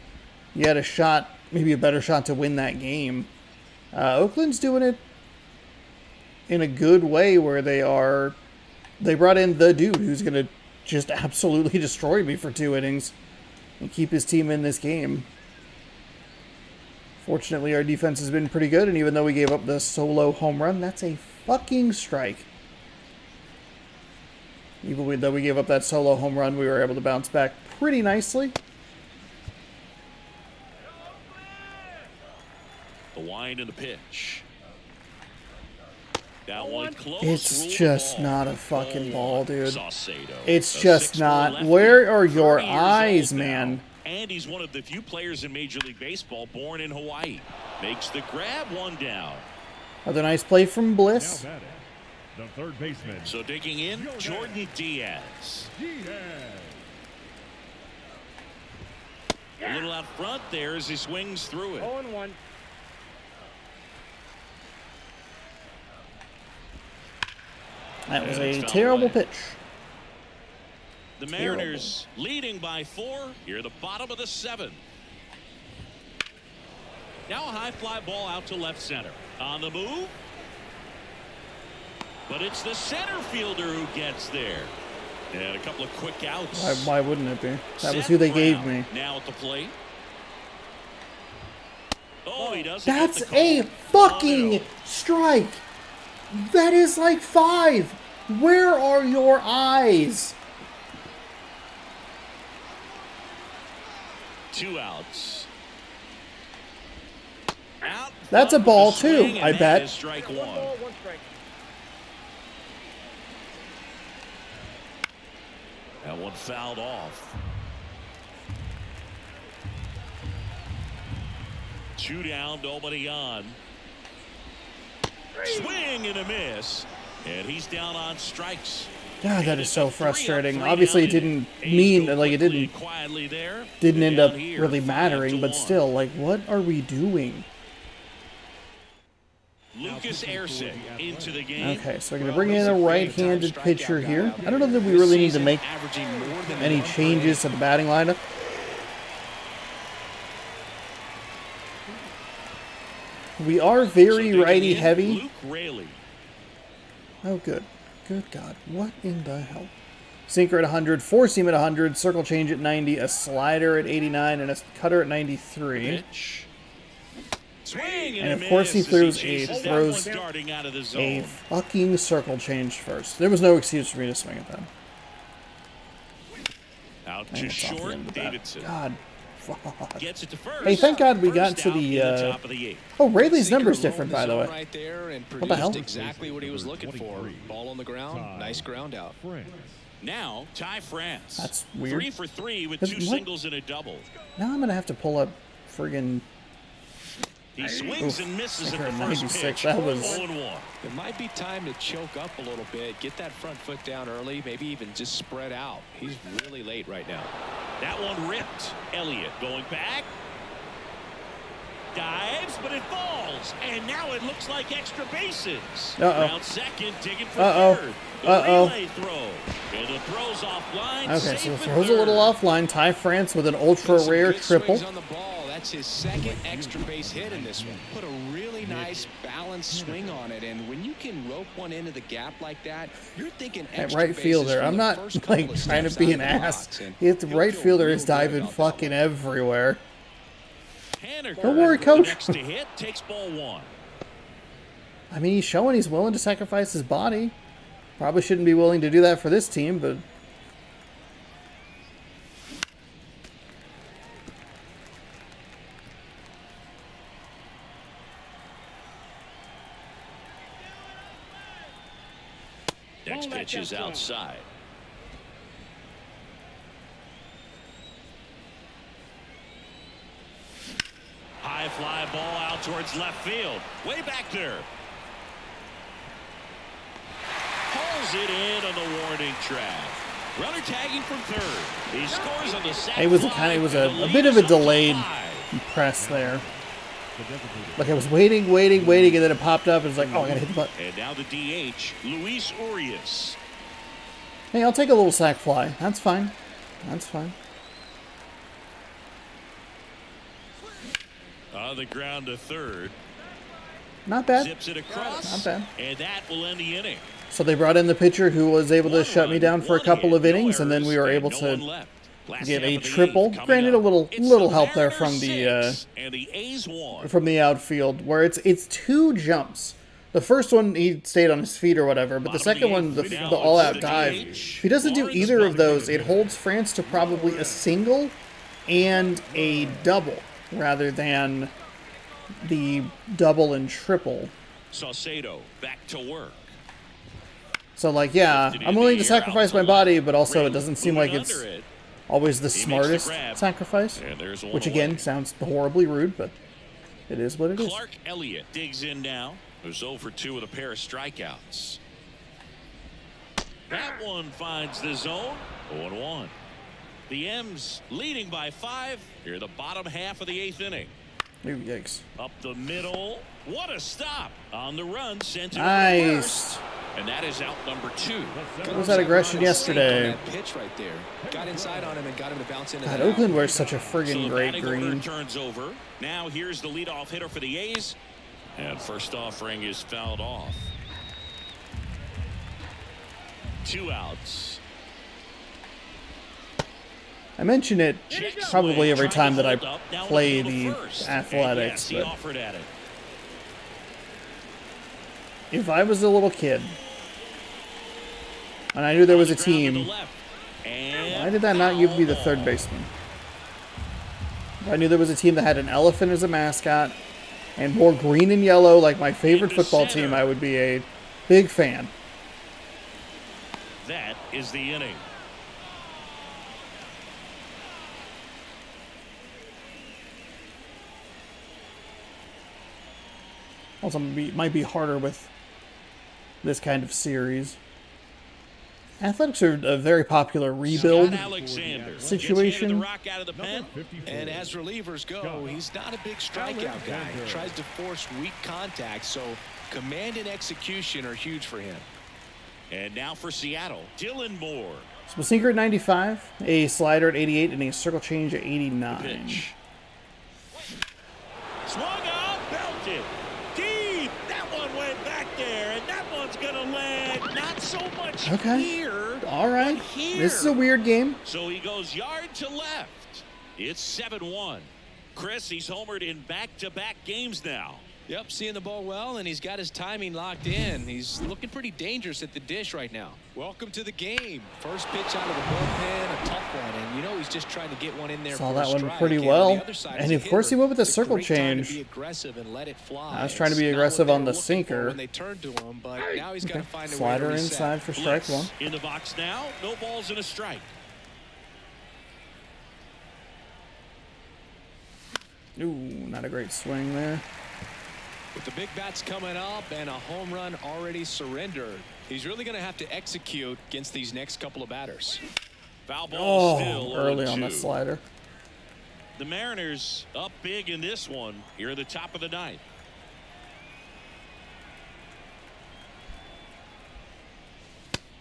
you had a shot, maybe a better shot to win that game. Oakland's doing it in a good way where they brought in the dude who's going to just absolutely destroy me for 2 innings and keep his team in this game. Fortunately, our defense has been pretty good, and even though we gave up the solo home run, that's a fucking strike. Even though we gave up that solo home run, we were able to bounce back pretty nicely. The wind and the pitch. That one close. It's ruled just ball. not a fucking ball, dude. Saucedo. It's A just 6'4" not. lefty, Where are your 30 years eyes, old now. man? And he's one of the few players in Major League Baseball born in Hawaii. Makes the grab, 1 down. Another nice play from Now Bliss. batting, the third baseman. So digging in, Jordan Diaz. A little out front there as he swings through it. 0-1. That was And it's a fouled terrible away. pitch. The Mariners leading by 4 here at the bottom of the 7th. Now a high fly ball out to left center. On the move. But it's the center fielder who gets there. And a couple of quick outs. Why wouldn't it be? That was Seth who they gave Brown me. Now at the plate. Oh, he doesn't That's get the a call. fucking strike. That is like 5. Where are your eyes? 2 outs. Out That's a front ball, with the swing, too, and I that bet. is strike 1 1. ball, 1 strike. That one fouled off. 2 down, nobody on. Swing and a miss. And he's down on strikes. God, that is so 3 up, frustrating. 3 Obviously, it down. didn't A's mean, go like, it quickly didn't and quietly there. end Down up here, really 5 mattering, to but 1. still, like, what are we doing? Lucas Erceg into the game. Okay, so we're going to bring in a right-handed pitcher here. I don't know that we really need to make any changes to the batting lineup. We are So very digging in, righty-heavy. Luke Raley. Oh, good. Good God. What in the hell? Sinker at 100, four-seam at 100, circle change at 90, a slider at 89, and a cutter at 93. Pitch. Swing And of course he throws a zone. fucking circle change first. There was no excuse for me to swing at that. Out And to it's off the short, end of that. Davidson. God. Fuck. Gets it to first. Hey, thank God we got First to out in the, top of the eighth. Oh, Rayleigh's Sinker number's roamed different, by the zone way. right there and What the hell? produced exactly what he was looking for. Ball on the ground, nice ground out. France. Now, Ty France. That's weird. 3 for 3 with That's- 2 what? singles and a double. Now I'm going to have to pull up friggin' He swings and misses at the first 96. pitch. That was- 0-1. It might be time to choke up a little bit, get that front foot down early, maybe even just spread out. He's really late right now. That one ripped. Elliott going back. Dives, but it falls. And now it looks like extra bases. Uh-oh. Round second, digging for Uh-oh. third. The relay throw. And the throw's offline. Okay, safe so the at throw's a little third. offline. Ty France with an ultra Some rare good triple. swings on the ball. That's his second extra base hit in this one. Put a really nice balanced swing on it, and when you can rope one into the gap like that, you're thinking At extra right bases fielder, from I'm the not first couple like of trying to steps be out an of the ass. box, and It's the he'll right feel fielder real is good diving about that fucking one. everywhere. Haniger, Don't worry, coach. Next to hit, takes ball 1. I mean, he's showing he's willing to sacrifice his body. Probably shouldn't be willing to do that for this team, but Next pitch is outside. High fly ball out towards left field. Way back there. Pulls it in on the warning track. Runner tagging from third. He scores on the sac it was a fly, it was and a the bit lead of a is up to delayed 5. press there. The designated. Like I was waiting, and then it popped up. And it's like, oh, I gotta hit the button. And now the DH, Luis Urias. Hey, I'll take a little sack fly. That's fine. That's fine. On the ground to third. Not bad. Zips it across. Not bad. And that will end the inning. So they brought in the pitcher who was able to One shut me run, down for a one couple hit, of innings, no and then we were errors, able and no one to left. Last get half a of the triple. eighth coming Granted, a up. little It's little the help there Mariners from the 6, and the A's won. from the outfield, where it's 2 jumps. The first one he stayed on his feet or whatever, but the Bottom of second the one, eighth, the we now all-out look to the dive. DH. If he doesn't do Lawrence either of those, Butler. it holds France to probably a single and a double, rather than the double and triple. Saucedo back to work. So, like, yeah, I'm willing to sacrifice my body, but also it doesn't seem like it's Under it. always the He makes the smartest grab. sacrifice. And there's one Which, again, away. sounds horribly rude, but it is what it is. Clark Elliott digs in now. Who's 0 for 2 with a pair of strikeouts. That one finds the zone. 0-1. The M's leading by 5 here the bottom half of the 8th inning. Ooh, yikes. Up the middle. What a stop. On the run. Sent it over to Nice. first. And that is out number 2. What was that aggression yesterday? That pitch right there. Got inside on him and got him to bounce into God, that. Oakland wears such a So friggin' the great batting order green. turns over. Now here's the leadoff hitter for the A's. And first offering is fouled off. 2 outs. I mention it probably every time that I Now play looking the to first. Athletics, And yes, he but offered at it. if I was a little kid and I knew there was a On the ground to the team, left. And why did that not give me the third baseman? If I knew there was a team that had an elephant as a mascot and wore green and yellow like my favorite Into football center. team, I would be a big fan. that is the inning. Also, might be harder with this kind of series. Athletics are a very popular rebuild Scott Alexander gets situation. handed the rock out of the pen. 54. And as relievers go, he's not a big strikeout guy. Tries to force weak contact, so command and execution are huge for him. And now for Seattle, Dylan Moore. So a sinker at 95, a slider at 88, and a circle change at 89. Pitch. Swung on, belted. Deep. That one went back there, and that one's going to land pitch. Okay. Here, All right. but here. This is a weird game. So he goes yard to left. It's 7-1. Chris, he's homered in back-to-back games now. Yep, seeing the ball well, and he's got his timing locked in. He's looking pretty dangerous at the dish right now. Welcome to the game. First pitch out of the bullpen, a tough one, and you know he's just trying to get one in there. Saw for that a one strike. pretty And well. on the other side And is of a course he hitter. went with the It's circle great time change. to be aggressive and let it fly. I was trying to be It's not aggressive what on they the were looking for sinker. when they turned to him, but now he's got to find a way to Slider reset. inside for strike Blitz one. in the box now. No balls and a strike. Ooh, not a great swing there. With the big bats coming up and a home run already surrendered, he's really going to have to execute against these next couple of batters. Foul ball still Early on the 0-2. slider. The Mariners up big in this one here at the top of the ninth.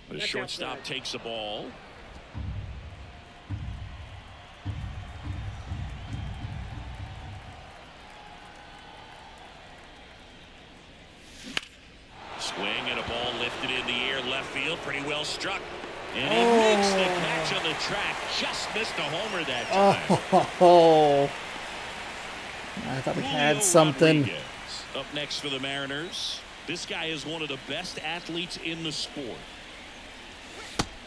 The shortstop takes the ball. Swing and a ball lifted in the air left field. Pretty well struck. And he makes the catch on the track. Just missed a homer that time. Oh, I thought we had Julio something. Rodriguez up next for the Mariners. This guy is one of the best athletes in the sport.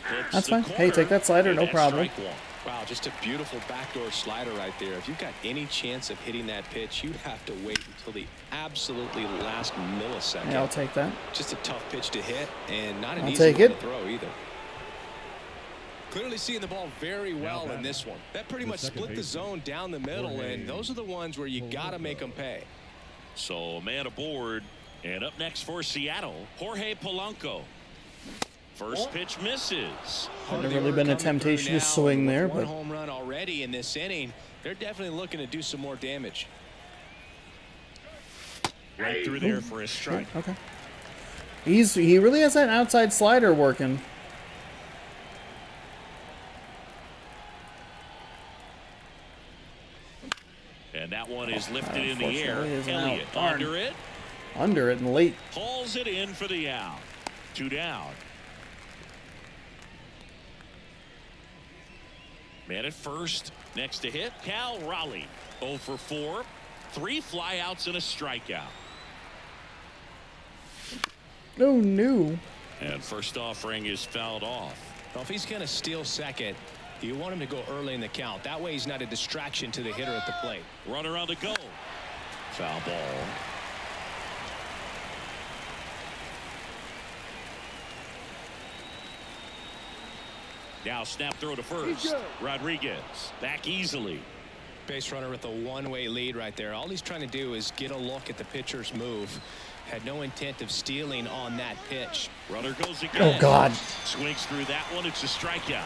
Hits That's the fine. Hey, corner, take that slider, and no that's problem. strike one. Wow, just a beautiful backdoor slider right there. If you've got any chance of hitting that pitch, you'd have to wait until the absolutely last millisecond. Yeah, I'll take that. Just a tough pitch to hit and not an I'll easy take one it. to throw either. Clearly seeing the ball very well in this one. That pretty much split the zone down the middle, and those are the ones where you got to make them pay. So a man aboard. And up next for Seattle, Jorge Polanco. First pitch misses. Hadn't really been a temptation to swing there, One but home run already in this inning. They're definitely looking to do some more damage. Right through there for a strike. okay. He really has that outside slider working. And that one is lifted in the air. Unfortunately, is out. Elliott Darn. under it. Under it and late. Hauls it in for the out. 2 down. Man at first. Next to hit, Cal Raleigh. 0 for 4. 3 flyouts and a strikeout. Oh, no. And first offering is fouled off. Well, if he's going to steal second, you want him to go early in the count. That way he's not a distraction to the hitter at the plate. Runner on the go. Foul ball. Now snap throw to first. Rodriguez back easily. Base runner with a one-way lead right there. All he's trying to do is get a look at the pitcher's move. Had no intent of stealing on that pitch. Runner goes again. Oh, God. Swings through that one. It's a strikeout.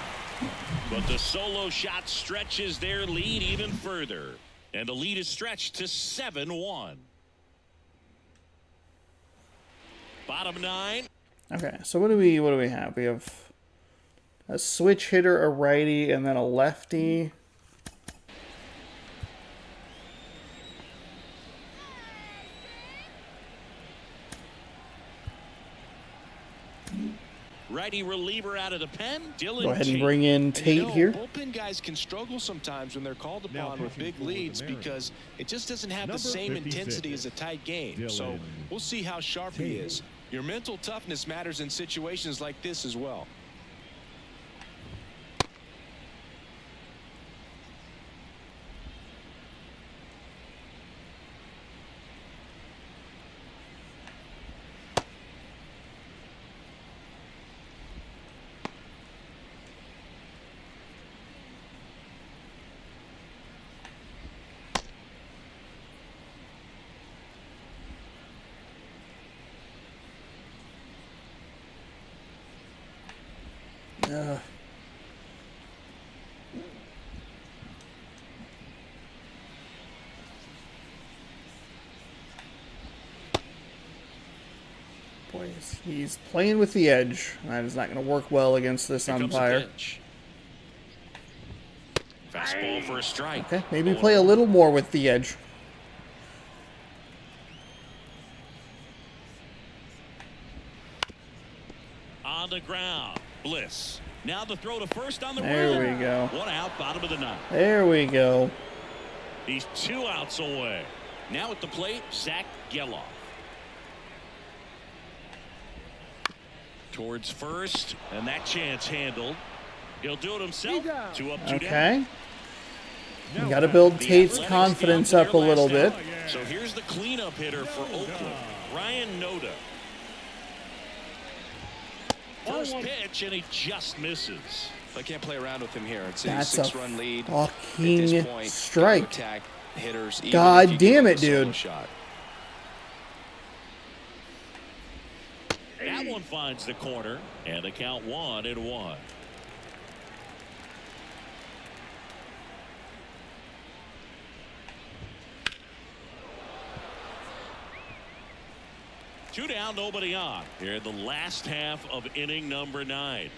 But the solo shot stretches their lead even further. And the lead is stretched to 7-1. Bottom 9. Okay, so what do we have? We have a switch hitter, a righty, and then a lefty. Righty reliever out of the pen. Dylan Go ahead and Tate. bring in Tate You know, here. bullpen guys can struggle sometimes when they're called Now upon with pitching big for the leads Mariners. because it just doesn't have the Number same 56, intensity as a tight game. So Dylan we'll see how sharp he Tate. is. Your mental toughness matters in situations like this as well. Boy, he's playing with the edge. That is not going to work well against this Here comes the umpire. pitch. Fastball for a strike. Okay, maybe play a little more with the edge. On the ground. Bliss. Now the throw to first on the There run. we go. One out, bottom of the ninth. There we go. He's 2 outs away. Now at the plate, Zach Geloff. Towards first, and that chance handled. He'll do it himself. 2 up, 2 down. Okay. You got to build Tate's confidence up a little bit. So here's the cleanup hitter for Oakland, Ryan Noda. First pitch, and he just misses. I can't play around with him here. It's a That's a 6-run lead. fucking strike. Attack hitters, God damn it, dude. Shot. That one finds the corner, and the count 1-1. Two down, nobody on. Here in the last half of inning number 9.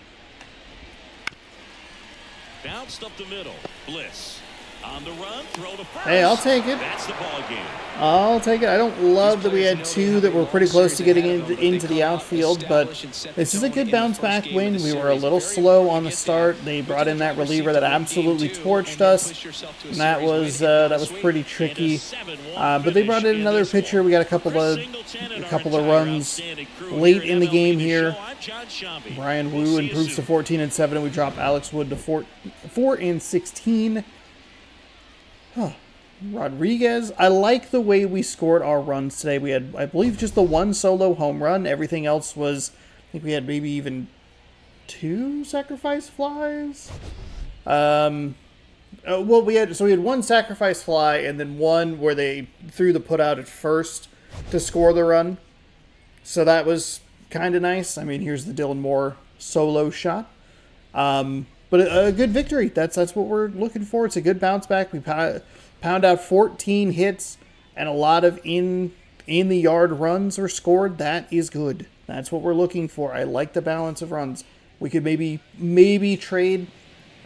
Bounced up the middle. Bliss on the run, throw to first. Hey, I'll take it. That's the ball game. I'll take it. I don't love that we had 2 that were pretty close to getting into the outfield, but this is a good bounce back win. We were a little slow on the start. They brought in that reliever that absolutely torched us, and that was pretty tricky. But they brought in another pitcher. We got a couple of runs late in the game here. Brian Wu improves to 14-7, and we drop Alex Wood to 4-16. Huh. Rodriguez, I like the way we scored our runs today. We had, I believe, just the 1 solo home run. Everything else was, I think we had maybe even 2 sacrifice flies. Well, we had 1 sacrifice fly and then 1 where they threw the putout at first to score the run. So that was kind of nice. I mean, here's the Dylan Moore solo shot. But a good victory. That's what we're looking for. It's a good bounce back. We pound out 14 hits and a lot of in the yard runs are scored. That is good. That's what we're looking for. I like the balance of runs. We could maybe trade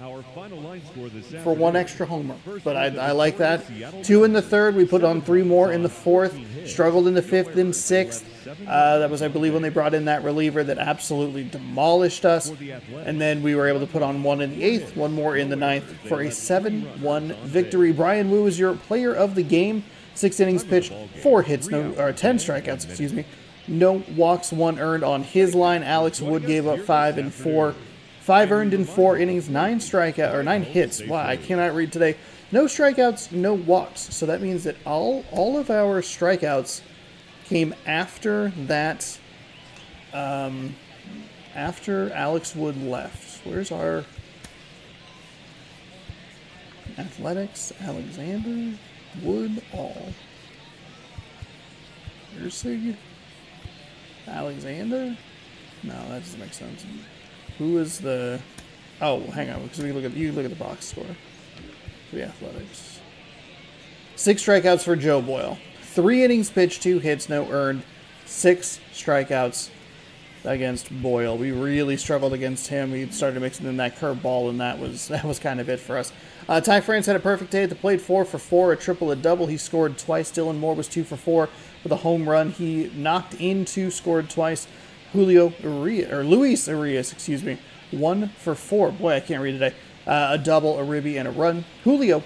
Our final line score this for 1 extra homer, but I like that. 2 in the 3rd. We put on 3 more in the 4th. Struggled in the 5th and 6th. That was, I believe, when they brought in that reliever that absolutely demolished us. And then we were able to put on 1 in the 8th, 1 more in the 9th for a 7-1 victory. Brian Wu is your player of the game. 6 innings pitched, 4 hits, 10 strikeouts, excuse me. No walks, 1 earned on his line. Alex Wood gave up 5 and 4. 5 earned in 4 innings, 9 hits. Wow, I cannot read today. No strikeouts, no walks. So that means that all of our strikeouts came after that, after Alex Wood left. Where's our Athletics? Alexander, Wood, all. Ersig, Alexander? No, that doesn't make sense. Who is the... Oh, hang on, because you look at the box score. The Athletics. 6 strikeouts for Joe Boyle. 3 innings pitched, 2 hits, no earned. 6 strikeouts against Boyle. We really struggled against him. We started mixing in that curveball, and that was kind of it for us. Ty France had a perfect day at the plate, 4 for 4, a triple, a double. He scored twice. Dylan Moore was 2 for 4 with a home run. He knocked into, scored twice. Luis Arias, 1 for 4. Boy, I can't read today. A double, a ribby, and a run. Julio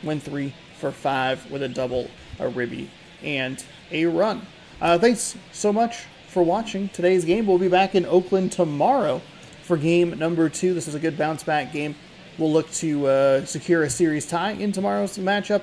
went 3 for 5 with a double, a ribby, and a run. Thanks so much for watching today's game. We'll be back in Oakland tomorrow for game number 2. This is a good bounce back game. We'll look to secure a series tie in tomorrow's matchup.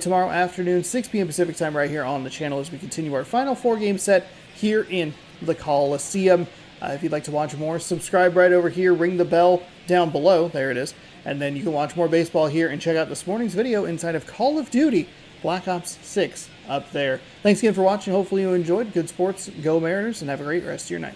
Tomorrow afternoon, 6 p.m. Pacific time, right here on the channel as we continue our final 4-game set here in the Coliseum. If you'd like to watch more, subscribe right over here. Ring the bell down below. There it is. And then you can watch more baseball here and check out this morning's video inside of Call of Duty Black Ops 6 up there. Thanks again for watching. Hopefully you enjoyed. Good sports. Go Mariners, and have a great rest of your night.